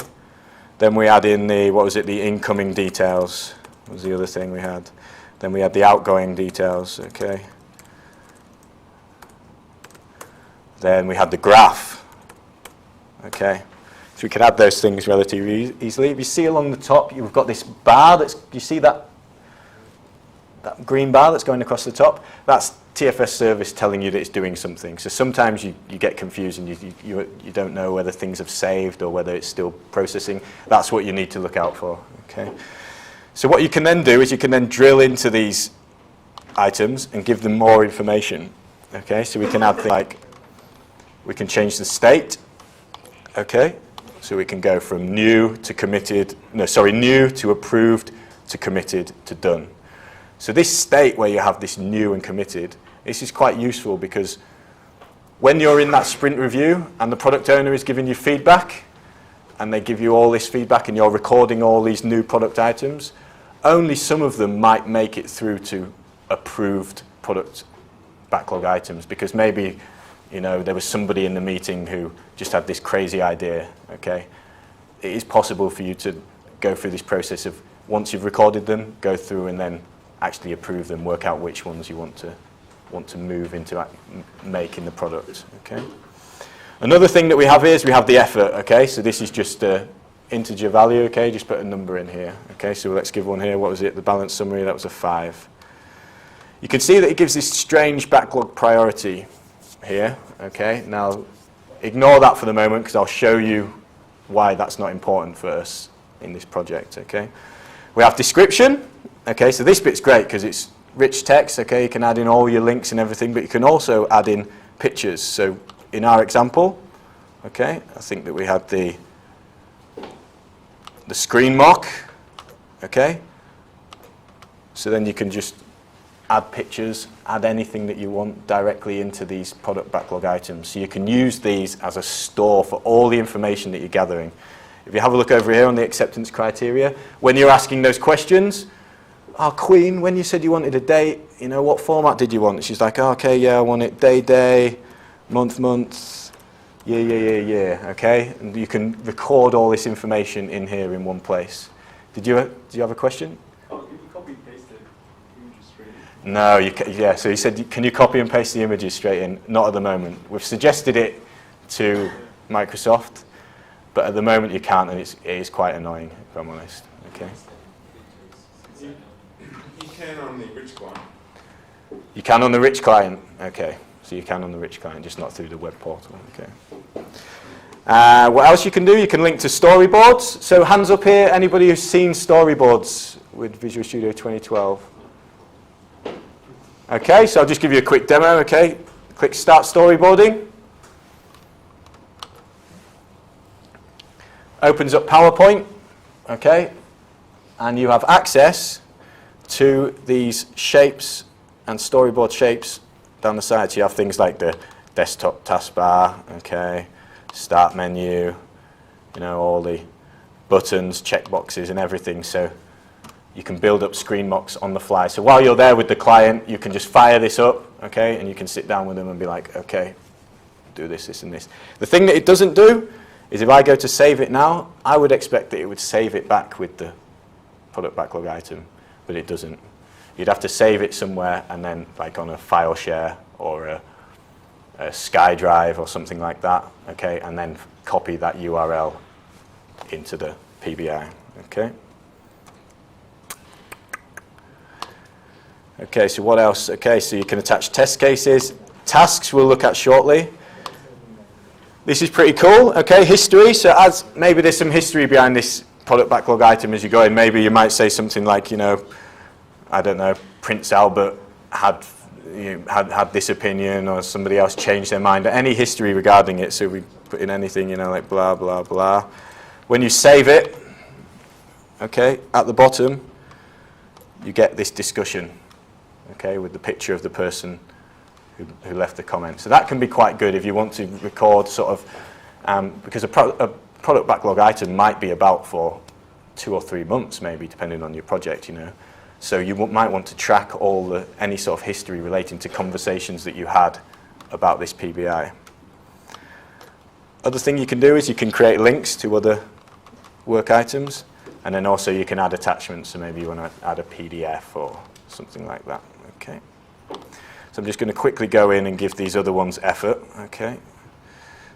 Then we add in the, what was it, the incoming details. What was the other thing we had? Then we had the outgoing details, okay. Then we had the graph, okay. So we can add those things relatively easily. If you see along the top, you've got this bar you see that green bar that's going across the top? That's TFS service telling you that it's doing something. So sometimes you get confused and you don't know whether things have saved or whether it's still processing. That's what you need to look out for, okay. So what you can then do is you can then drill into these items and give them more information, okay. So we can add things like, we can change the state, okay. So we can go from new to approved to committed to done. So this state where you have this new and committed, this is quite useful because when you're in that sprint review and the product owner is giving you feedback and they give you all this feedback and you're recording all these new product items, only some of them might make it through to approved product backlog items because maybe, you know, there was somebody in the meeting who just had this crazy idea, okay? It is possible for you to go through this process of, once you've recorded them, go through and then actually approve them, work out which ones you want to move into making the product, okay? Another thing that we have here is we have the effort, okay? So this is just an integer value, okay? Just put a number in here, okay? So let's give one here. What was it? The balance summary, that was a 5. You can see that it gives this strange backlog priority here, okay? Now, ignore that for the moment because I'll show you why that's not important for us in this project, okay? We have description, okay? So this bit's great because it's rich text, okay? You can add in all your links and everything, but you can also add in pictures. So in our example, okay, I think that we had the screen mock, okay? So then you can just add pictures, add anything that you want directly into these product backlog items. So you can use these as a store for all the information that you're gathering. If you have a look over here on the acceptance criteria, when you're asking those questions, oh, Queen, when you said you wanted a date, you know, what format did you want? She's like, oh, okay, yeah, I want it day, month, year, okay? And you can record all this information in here in one place. Do you have a question? Oh, can you copy and paste the images straight in? No, yeah, so he said, can you copy and paste the images straight in? Not at the moment. We've suggested it to Microsoft, but at the moment you can't, and it is quite annoying, if I'm honest, okay? You can on the rich client. You can on the rich client, okay. So you can on the rich client, just not through the web portal, okay. What else you can do? You can link to storyboards. So hands up here, anybody who's seen storyboards with Visual Studio 2012? Okay, so I'll just give you a quick demo, okay. Click Start Storyboarding. Opens up PowerPoint, okay. And you have access to these shapes and storyboard shapes down the side. So you have things like the desktop taskbar, okay, start menu, you know, all the buttons, checkboxes and everything. So you can build up screen mocks on the fly. So while you're there with the client, you can just fire this up, okay, and you can sit down with them and be like, okay, do this, this, and this. The thing that it doesn't do is if I go to save it now, I would expect that it would save it back with the product backlog item, but it doesn't. You'd have to save it somewhere and then like on a file share or a SkyDrive or something like that, okay, and then copy that URL into the PBI, okay. Okay, so what else? Okay, so you can attach test cases. Tasks we'll look at shortly. This is pretty cool, okay, history. So as maybe there's some history behind this product backlog item as you go in. Maybe you might say something like, you know, I don't know, Prince Albert had this opinion or somebody else changed their mind. Any history regarding it, so we put in anything, you know, like blah, blah, blah. When you save it, okay, at the bottom, you get this discussion, okay, with the picture of the person who left the comment. So that can be quite good if you want to record sort of, because a product backlog item might be about for 2 or 3 months maybe, depending on your project, you know. So you might want to track any sort of history relating to conversations that you had about this PBI. Other thing you can do is you can create links to other work items, and then also you can add attachments, so maybe you want to add a PDF or something like that, okay. So I'm just going to quickly go in and give these other ones effort, okay.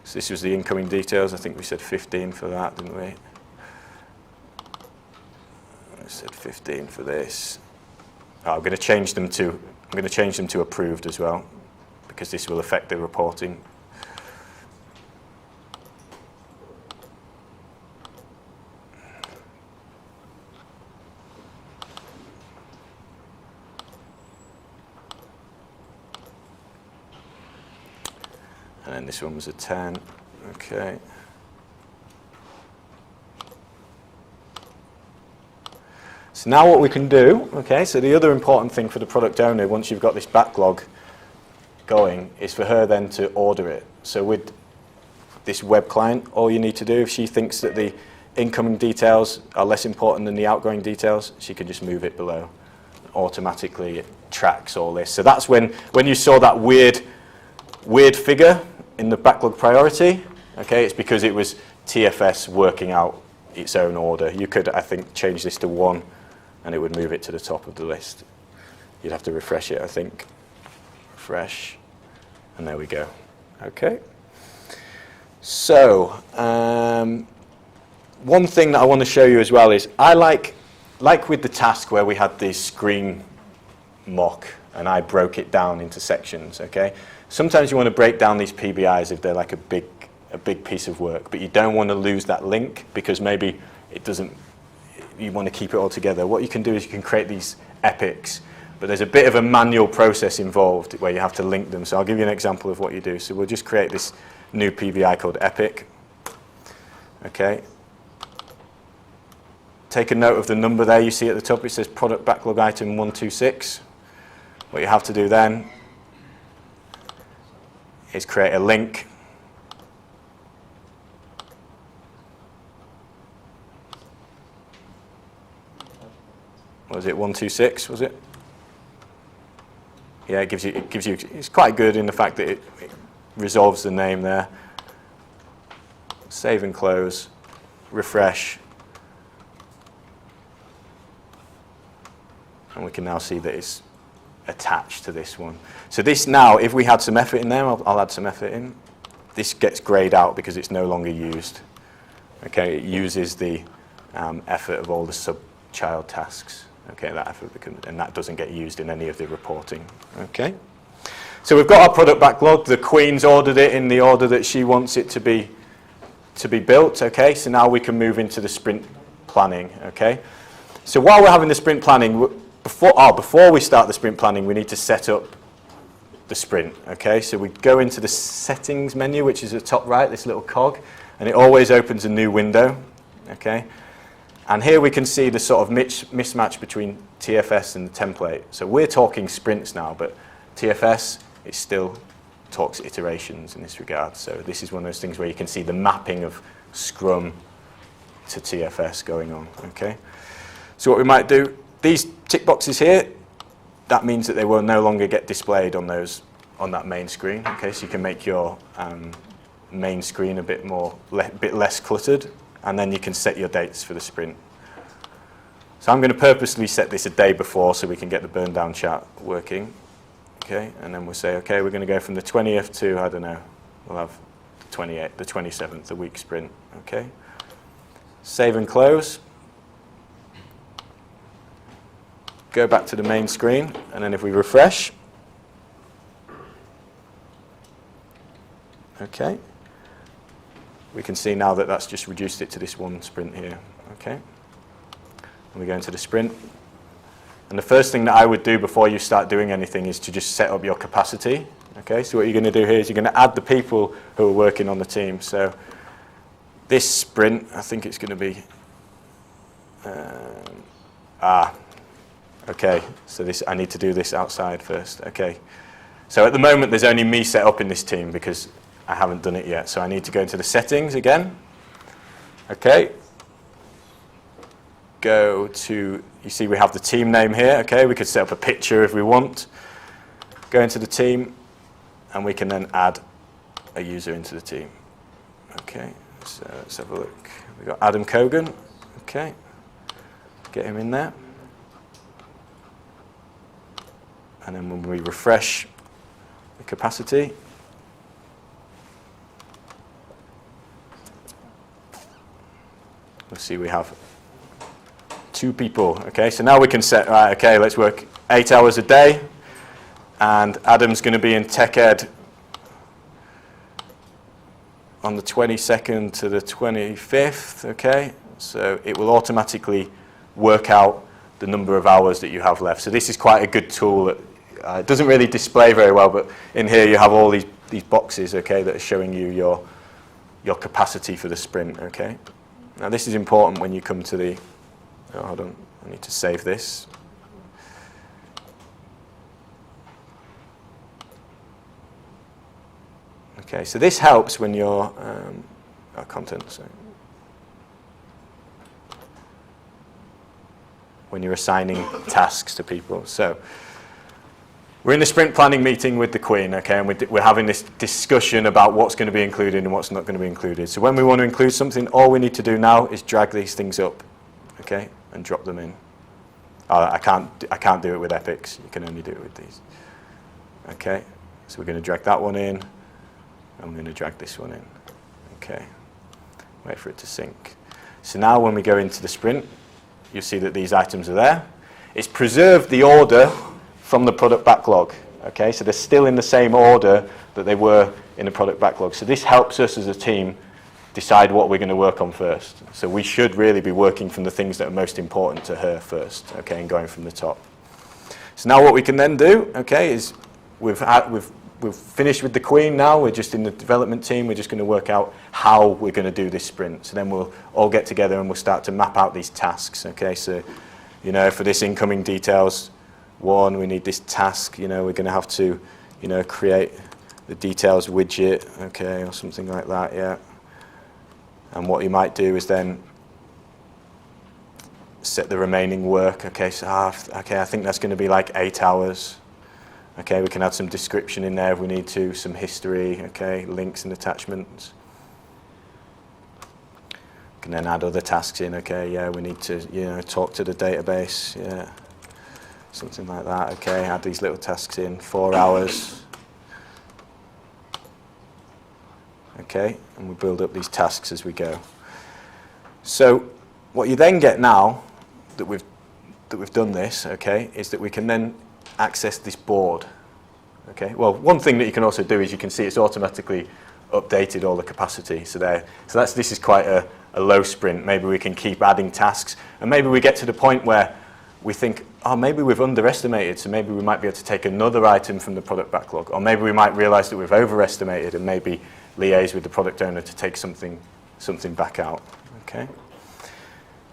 So this was the incoming details. I think we said 15 for that, didn't we? I said 15 for this. Oh, I'm going to change them to approved as well, because this will affect the reporting. And then this one was a 10, okay. So now what we can do, okay, so the other important thing for the product owner, once you've got this backlog going, is for her then to order it. So with this web client, all you need to do, if she thinks that the incoming details are less important than the outgoing details, she can just move it below. Automatically it tracks all this. So that's when you saw that weird figure in the backlog priority, okay, it's because it was TFS working out its own order. You could, I think, change this to 1 and it would move it to the top of the list. You'd have to refresh it, I think. Refresh, and there we go. Okay. So, one thing that I want to show you as well is, I like with the task where we had this screen mock and I broke it down into sections, okay? Sometimes you want to break down these PBIs if they're like a big piece of work, but you don't want to lose that link because maybe it doesn't, you want to keep it all together. What you can do is you can create these epics, but there's a bit of a manual process involved where you have to link them. So I'll give you an example of what you do. So we'll just create this new PBI called epic, okay? Take a note of the number there you see at the top. It says product backlog item 126. What you have to do then is create a link. Was it 126? Was it? Yeah, it gives you. It's quite good in the fact that it resolves the name there. Save and close. Refresh. And we can now see that it's attached to this one. So this now, if we had some effort in there, I'll add some effort in. This gets grayed out because it's no longer used. Okay, it uses the effort of all the sub-child tasks. Okay, that effort and that doesn't get used in any of the reporting. Okay, so we've got our product backlog. The Queen's ordered it in the order that she wants it to be built. Okay, so now we can move into the sprint planning. Okay, so while we're having the sprint planning, before we start the sprint planning, we need to set up the sprint. Okay, so we go into the settings menu, which is at the top right, this little cog, and it always opens a new window. Okay. And here we can see the sort of mismatch between TFS and the template. So we're talking sprints now, but TFS, it still talks iterations in this regard. So this is one of those things where you can see the mapping of Scrum to TFS going on, okay? So what we might do these tick boxes here, that means that they will no longer get displayed on that main screen. Okay, so you can make your main screen a bit less cluttered, and then you can set your dates for the sprint. So I'm going to purposely set this a day before so we can get the burn down chart working. Okay, and then we'll say, okay, we're going to go from the 20th to, I don't know, we'll have the 28th, the 27th, the week sprint. Okay, save and close. Go back to the main screen, and then if we refresh, okay, we can see now that that's just reduced it to this one sprint here. Okay, and we go into the sprint. And the first thing that I would do before you start doing anything is to just set up your capacity. Okay, so what you're going to do here is you're going to add the people who are working on the team. So this sprint, I think it's going to be, okay, so this, I need to do this outside first. Okay, so at the moment there's only me set up in this team because I haven't done it yet. So I need to go into the settings again. Okay, go to, you see we have the team name here. Okay, we could set up a picture if we want. Go into the team, and we can then add a user into the team. Okay, so let's have a look. We've got Adam Kogan. Okay, get him in there. And then when we refresh the capacity, we'll see we have 2 people. Okay, so now we can set, right, okay, let's work 8 hours a day, and Adam's going to be in Tech Ed on the 22nd to the 25th. Okay, so it will automatically work out the number of hours that you have left. So this is quite a good tool. That, it doesn't really display very well, but in here you have all these boxes, okay, that are showing you your capacity for the sprint. Okay, now this is important when you come to the, oh, hold on, I need to save this. Okay, so this helps when you're content. So when you're assigning tasks to people. So we're in the sprint planning meeting with the Queen, okay, and we're having this discussion about what's going to be included and what's not going to be included. So when we want to include something, all we need to do now is drag these things up, okay, and drop them in. I can't do it with epics. You can only do it with these. Okay, so we're going to drag that one in. I'm going to drag this one in. Okay, wait for it to sync. So now when we go into the sprint, you'll see that these items are there. It's preserved the order from the product backlog. Okay, so they're still in the same order that they were in the product backlog. So this helps us as a team decide what we're going to work on first. So we should really be working from the things that are most important to her first, okay, and going from the top. So now what we can then do, okay, is we've finished with the Queen now. We're just in the development team. We're just going to work out how we're going to do this sprint. So then we'll all get together and we'll start to map out these tasks, okay. So, you know, for this incoming details 1, we need this task, you know, we're going to have to, you know, create the details widget, okay, or something like that, yeah. And what you might do is then set the remaining work, okay, so okay, I think that's going to be like 8 hours. Okay, we can add some description in there if we need to, some history, okay, links and attachments. We can then add other tasks in, okay, yeah, we need to, you know, talk to the database, yeah. Something like that, okay, add these little tasks in, 4 hours. Okay, and we build up these tasks as we go. So what you then get now that we've done this, okay, is that we can then access this board. Okay, well, one thing that you can also do is you can see it's automatically updated all the capacity. So this is quite a low sprint. Maybe we can keep adding tasks, and maybe we get to the point where we think, oh, maybe we've underestimated, so maybe we might be able to take another item from the product backlog, or maybe we might realize that we've overestimated and maybe liaise with the product owner to take something back out. Okay.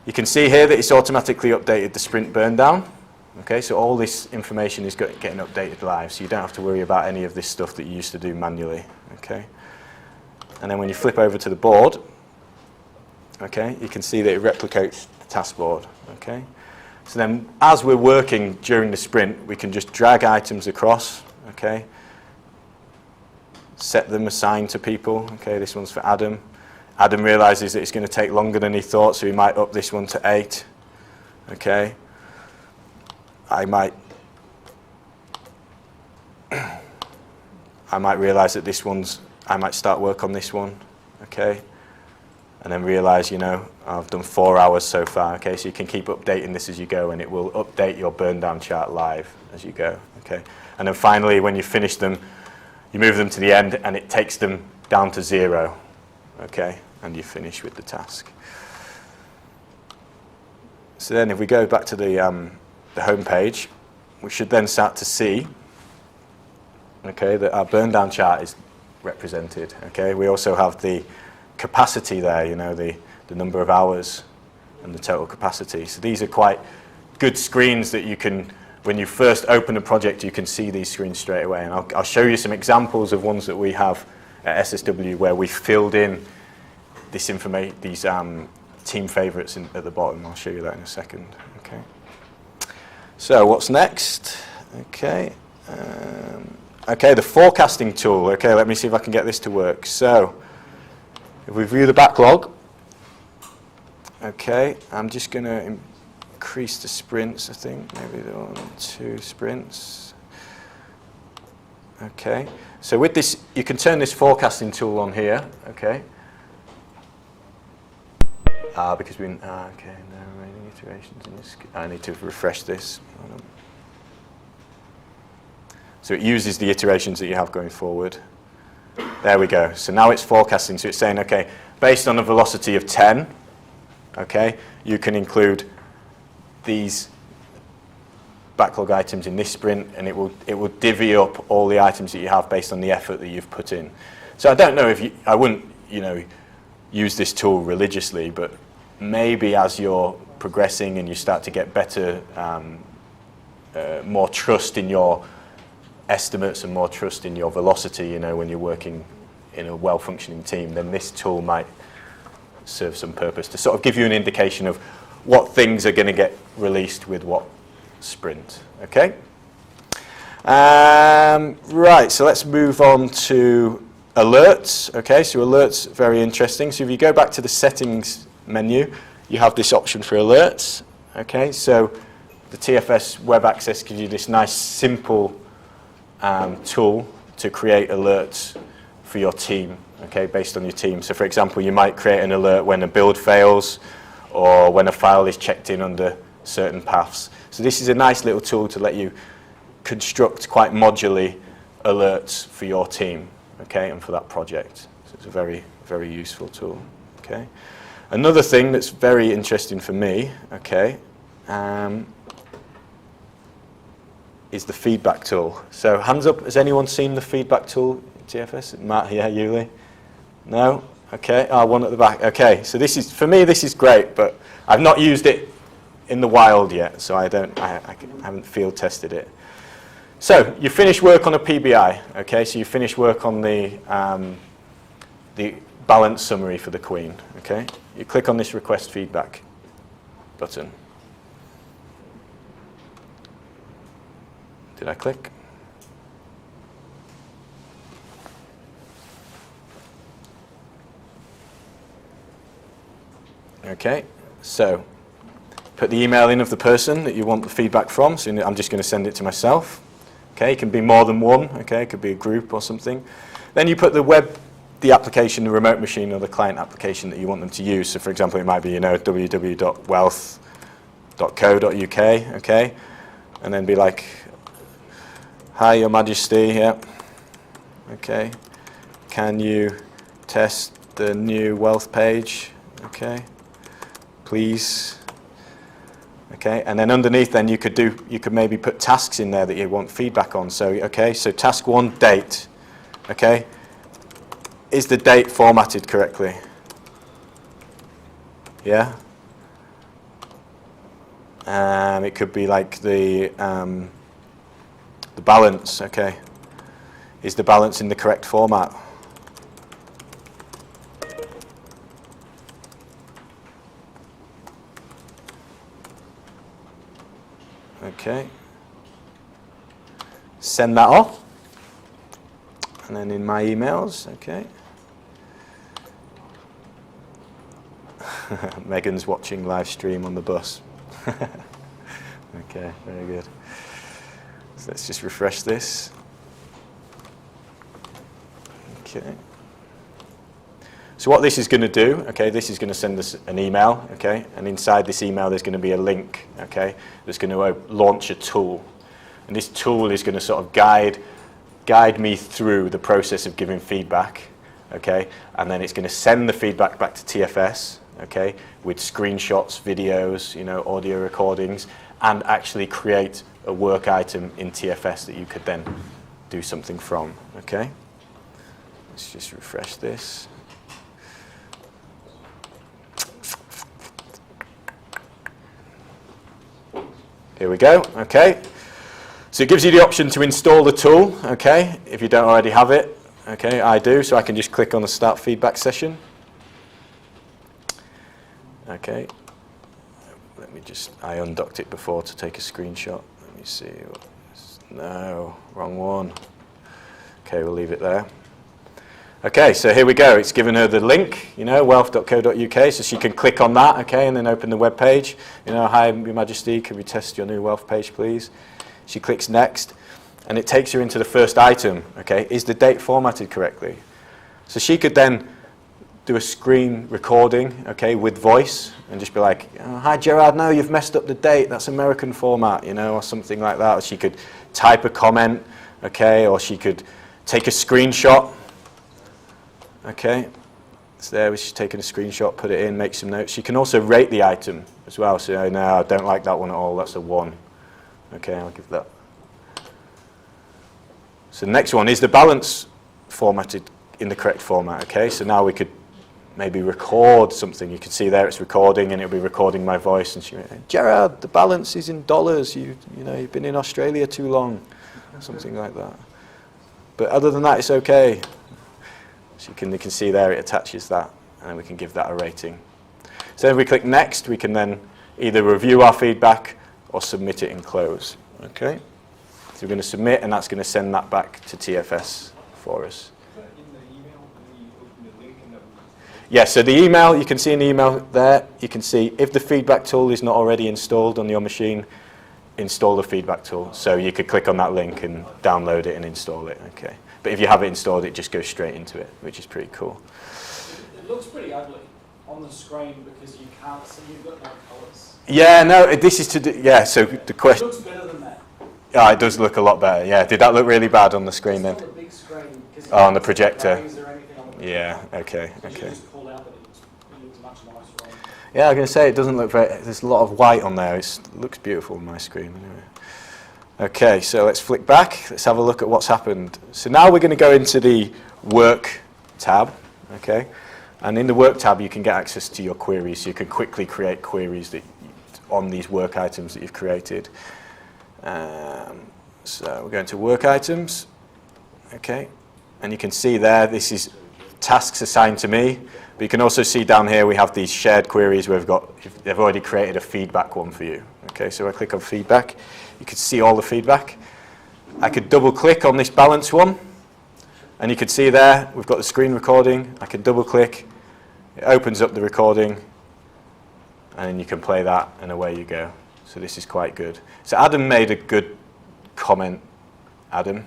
You can see here that it's automatically updated the sprint burn down. Okay, so all this information is getting updated live, so you don't have to worry about any of this stuff that you used to do manually. Okay. And then when you flip over to the board, okay, you can see that it replicates the task board. Okay. So then as we're working during the sprint, we can just drag items across, okay? Set them assigned to people. Okay, this one's for Adam. Adam realizes that it's going to take longer than he thought, so he might up this one to 8. Okay. I might realize that this one's, I might start work on this one. Okay. And then realize, you know, I've done 4 hours so far. Okay, so you can keep updating this as you go, and it will update your burn down chart live as you go. Okay. And then finally, when you finish them, you move them to the end, and it takes them down to 0. Okay, and you finish with the task. So then if we go back to the home page, we should then start to see, okay, that our burn down chart is represented. Okay, we also have the capacity there, you know, the number of hours and the total capacity. So these are quite good screens that you can, when you first open a project, you can see these screens straight away. And I'll show you some examples of ones that we have at SSW where we filled in this information, these team favorites at the bottom. I'll show you that in a second. Okay. So what's next? Okay. Okay, the forecasting tool. Okay, let me see if I can get this to work. So if we view the backlog, okay, I'm just going to increase the sprints, I think, maybe 1, 2 sprints. Okay, so with this, you can turn this forecasting tool on here, okay. Because we, okay, no remaining iterations in this, I need to refresh this. So it uses the iterations that you have going forward. There we go, so now it's forecasting, so it's saying, okay, based on a velocity of 10, okay, you can include these backlog items in this sprint, and it will divvy up all the items that you have based on the effort that you've put in. So I don't know if I wouldn't, you know, use this tool religiously, but maybe as you're progressing and you start to get better, more trust in your estimates and more trust in your velocity, you know, when you're working in a well-functioning team, then this tool might serve some purpose to sort of give you an indication of what things are going to get released with what sprint. Okay. Right. So let's move on to alerts. Okay. So alerts, very interesting. So if you go back to the settings menu, you have this option for alerts. Okay. So the TFS web access gives you this nice, simple tool to create alerts for your team. Okay, based on your team. So for example, you might create an alert when a build fails, or when a file is checked in under certain paths. So this is a nice little tool to let you construct quite modularly alerts for your team, okay, and for that project. So it's a very, very useful tool, okay. Another thing that's very interesting for me, okay, is the feedback tool. So hands up, has anyone seen the feedback tool in TFS? Matt, yeah, Yuli? No? Okay, one at the back. Okay, so this is, for me, this is great, but I've not used it in the wild yet, so I haven't field tested it. So you finish work on a PBI, okay? So you finish work on the balance summary for the Queen, okay? You click on this request feedback button. Did I click? Okay, so put the email in of the person that you want the feedback from. So I'm just going to send it to myself. Okay, it can be more than one. Okay, it could be a group or something. Then you put the application, the remote machine, or the client application that you want them to use. So for example, it might be, you know, www.wealth.co.uk. Okay, and then be like, "Hi, Your Majesty. Yeah. Okay, can you test the new wealth page? Okay. Please." Okay, and then underneath, then you could maybe put tasks in there that you want feedback on. So okay, so task 1, date. Okay, is the date formatted correctly? Yeah. It could be like the balance. Okay, is the balance in the correct format? Okay. Send that off. And then in my emails, okay. Megan's watching live stream on the bus. Okay, very good. So let's just refresh this. Okay. So what this is going to do, okay, this is going to send us an email, okay, and inside this email there's going to be a link, okay, that's going to launch a tool. And this tool is going to sort of guide me through the process of giving feedback, okay, and then it's going to send the feedback back to TFS, okay, with screenshots, videos, you know, audio recordings, and actually create a work item in TFS that you could then do something from, okay. Let's just refresh this. Here we go, okay. So it gives you the option to install the tool, okay, if you don't already have it. Okay, I do, so I can just click on the Start Feedback Session. Okay. Let me just, I undocked it before to take a screenshot. Let me see. No, wrong one. Okay, we'll leave it there. Okay, so here we go. It's given her the link, you know, wealth.co.uk, so she can click on that, okay, and then open the web page. You know, hi, Your Majesty, can we test your new wealth page, please? She clicks next, and it takes her into the first item, okay? Is the date formatted correctly? So she could then do a screen recording, okay, with voice, and just be like, oh, hi, Gerard, no, you've messed up the date. That's American format, you know, or something like that. Or she could type a comment, okay, or she could take a screenshot. Okay, so there she's taken a screenshot, put it in, make some notes. You can also rate the item as well. So no, I don't like that one at all. That's a 1. Okay, I'll give that. So the next one, is the balance formatted in the correct format? Okay, so now we could maybe record something. You can see there it's recording, and it'll be recording my voice. And she went, Gerard, the balance is in dollars. You know, you've been in Australia too long, something like that. But other than that, it's okay. So you can see there it attaches that, and then we can give that a rating. So if we click next, we can then either review our feedback or submit it and close. Okay? So we're going to submit, and that's going to send that back to TFS for us. Is that in the email when you open the link and that will... Yeah, so the email, you can see in the email there, you can see if the feedback tool is not already installed on your machine, install the feedback tool. So you could click on that link and download it and install it. Okay. But if you have it installed, it just goes straight into it, which is pretty cool. It looks pretty ugly on the screen because you can't see, you've got no colours. Yeah, no, this is to do, yeah, so the question... It looks better than that. Oh, it does look a lot better, yeah. Did that look really bad on the screen then? It's not a big screen. Oh, on the projector. Or anything on the projector. Yeah, okay, So okay. you just pulled out that it looks much nicer on. Yeah, I'm going to say it doesn't look very... There's a lot of white on there. It looks beautiful on my screen anyway. Okay, so let's flick back. Let's have a look at what's happened. So now we're going to go into the Work tab, okay? And in the Work tab, you can get access to your queries. So you can quickly create queries on these work items that you've created. So we're going to Work Items, okay? And you can see there, this is tasks assigned to me. But you can also see down here, we have these shared queries where they've already created a feedback one for you. Okay, so I click on feedback. You can see all the feedback. I could double click on this balance one, and you can see there, we've got the screen recording. I can double click, it opens up the recording, and then you can play that, and away you go. So this is quite good. So Adam made a good comment, Adam,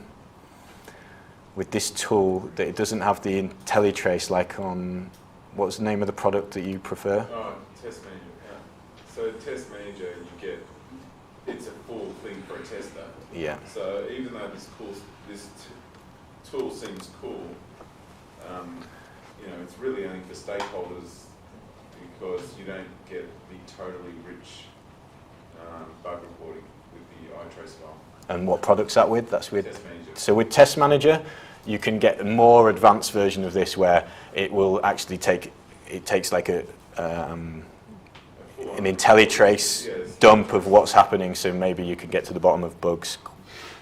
with this tool, that it doesn't have the IntelliTrace like on, what's the name of the product that you prefer? Oh, Test Manager, yeah. So Test Manager, you get, it's a full thing for a tester. Yeah. So even though this tool seems cool, you know, it's really only for stakeholders because you don't get the totally rich bug reporting with the iTrace file. And what product's that with? That's with Test Manager. So with Test Manager, you can get a more advanced version of this where it will actually takes like an IntelliTrace dump of what's happening, so maybe you can get to the bottom of bugs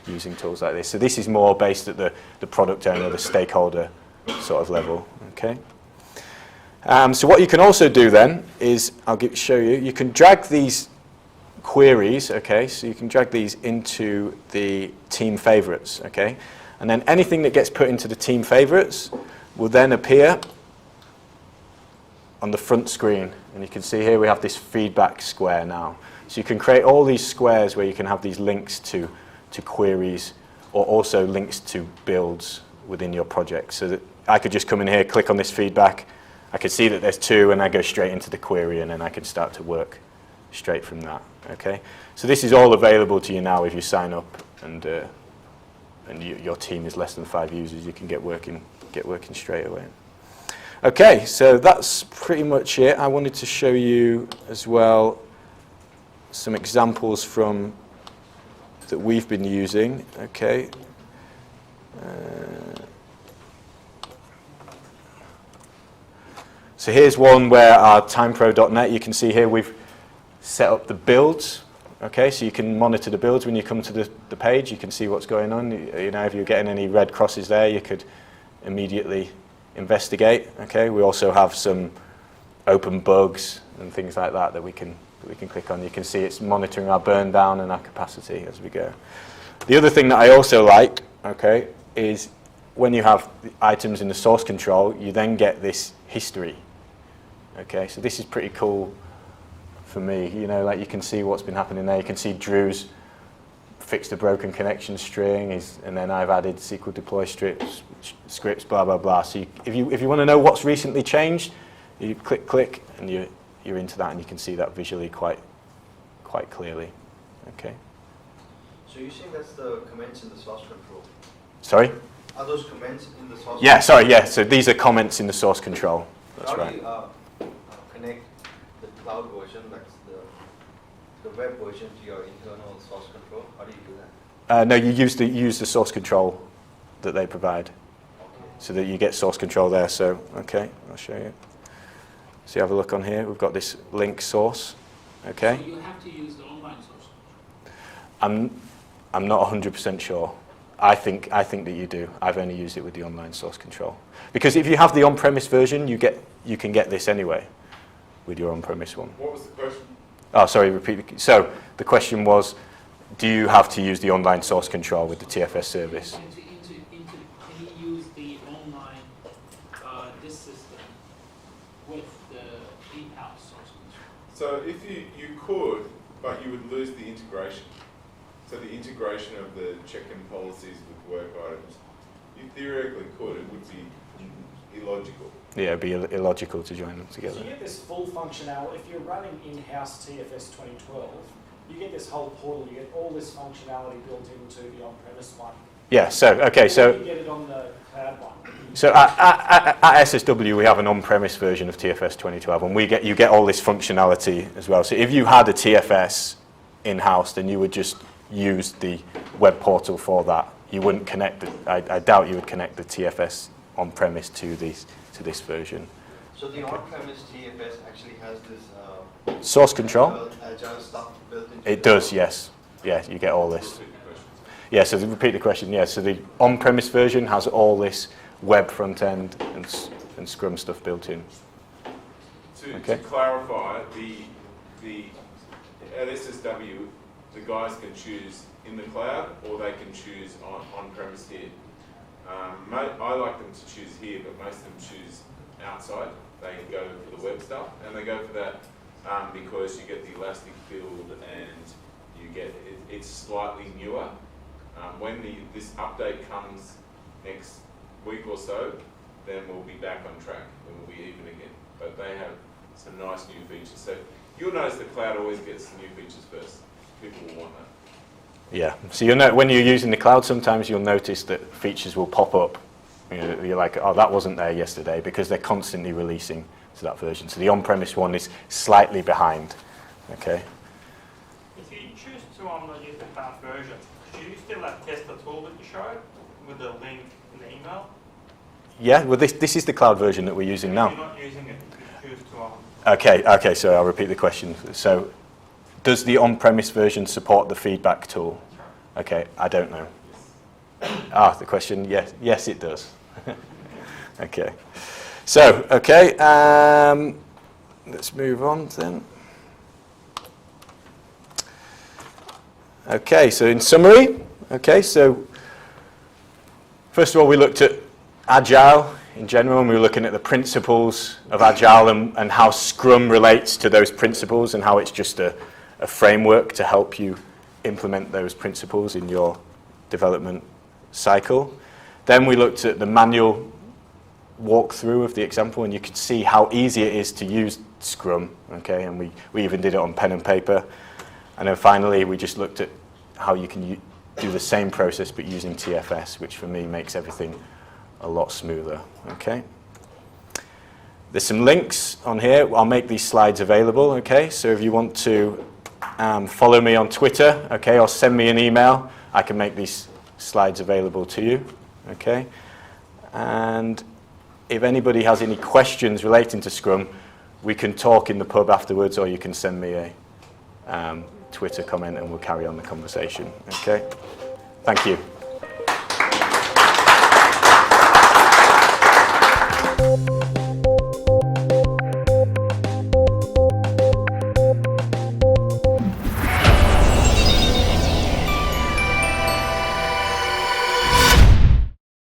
using tools like this. So this is more based at the product owner, the stakeholder sort of level. Okay. So what you can also do then is, show you, you can drag these queries, okay, so you can drag these into the team favorites, okay, and then anything that gets put into the team favorites will then appear on the front screen. And you can see here we have this feedback square now. So you can create all these squares where you can have these links to queries, or also links to builds within your project. So that I could just come in here, click on this feedback, I could see that there's 2, and I go straight into the query, and then I can start to work straight from that. Okay, so this is all available to you now if you sign up, and your team is less than 5 users. You can get working straight away. Okay, so that's pretty much it. I wanted to show you as well some examples from that we've been using. Okay. So here's one where our timepro.net, you can see here we've set up the builds. Okay, so you can monitor the builds when you come to the page. You can see what's going on. You know, if you're getting any red crosses there, you could immediately investigate. Okay, we also have some open bugs and things like that we can click on. You can see it's monitoring our burn down and our capacity as we go. The other thing that I also like, okay, is when you have items in the source control, you then get this history. Okay, so this is pretty cool for me. You know, like you can see what's been happening there. You can see Drew's fixed a broken connection string, and then I've added SQL deploy scripts, blah blah blah. So if you want to know what's recently changed, you click, and you're into that, and you can see that visually quite clearly. Okay. So you're saying that's the comments in the source control? Sorry? Are those comments in the source Yeah, control? sorry, yeah. So these are comments in the source control. That's How right. do you connect the cloud version, like the web version, to your internal source control? How do you do that? No, you use the source control that they provide, so that you get source control there. So, okay, I'll show you. So you have a look on here. We've got this link source. Okay. So you have to use the online source I'm control. not 100% sure. I think that you do. I've only used it with the online source control, because if you have the on-premise version, you can get this anyway with your on-premise one. What was the question? Oh, sorry. Repeat. So the question was, do you have to use the online source control with the TFS service? Can you use the online disk system with the in-house source control? So if you could, but you would lose the integration. So the integration of the check-in policies with work items, you theoretically could. It would be illogical. Yeah, it'd be illogical to join them together. So you get this full functionality. If you're running in-house TFS 2012, you get this whole portal. You get all this functionality built into the on-premise one. Yeah. So okay. So you get it on the cloud one. So at SSW we have an on-premise version of TFS 2012, and you get all this functionality as well. So if you had a TFS in-house, then you would just use the web portal for that. You wouldn't connect it. I doubt you would connect the TFS on-premise to this version. So the on-premise TFS actually has this Source control? Agile stuff built into It does, yes. Yeah, you get all this. Yeah, so to repeat the question, yeah, so the on-premise version has all this web front end and Scrum stuff built in. To clarify, at SSW, the guys can choose in the cloud or they can choose on-premise here. I like them to choose here, but most of them choose outside. They go for the web stuff, and they go for that because you get the elastic build and you get it's slightly newer. When this update comes next week or so, then we'll be back on track and we'll be even again. But they have some nice new features. So you'll notice the cloud always gets the new features first. People will want that. Yeah, so when you're using the cloud, sometimes you'll notice that features will pop up. You're like, oh, that wasn't there yesterday, because they're constantly releasing to that version. So the on-premise one is slightly behind. Okay. If you choose to use the cloud version, do you still test the tool that you showed with the link in the email? Yeah, well, this is the cloud version that we're using now. If you're not using it, you choose to Okay, so I'll repeat the question. So, does the on-premise version support the feedback tool? Okay, I don't know. The question, yes it does. Okay. So, let's move on then. Okay, so in summary, okay, so first of all, we looked at Agile in general, and we were looking at the principles of Agile and how Scrum relates to those principles and how it's just a framework to help you implement those principles in your development cycle. Then we looked at the manual walkthrough of the example, and you could see how easy it is to use Scrum, okay, and we even did it on pen and paper. And then finally, we just looked at how you can do the same process but using TFS, which for me makes everything a lot smoother, okay. There's some links on here. I'll make these slides available, okay, so if you want to follow me on Twitter, okay, or send me an email, I can make these slides available to you, okay. And if anybody has any questions relating to Scrum, we can talk in the pub afterwards, or you can send me a Twitter comment and we'll carry on the conversation, okay. Thank you.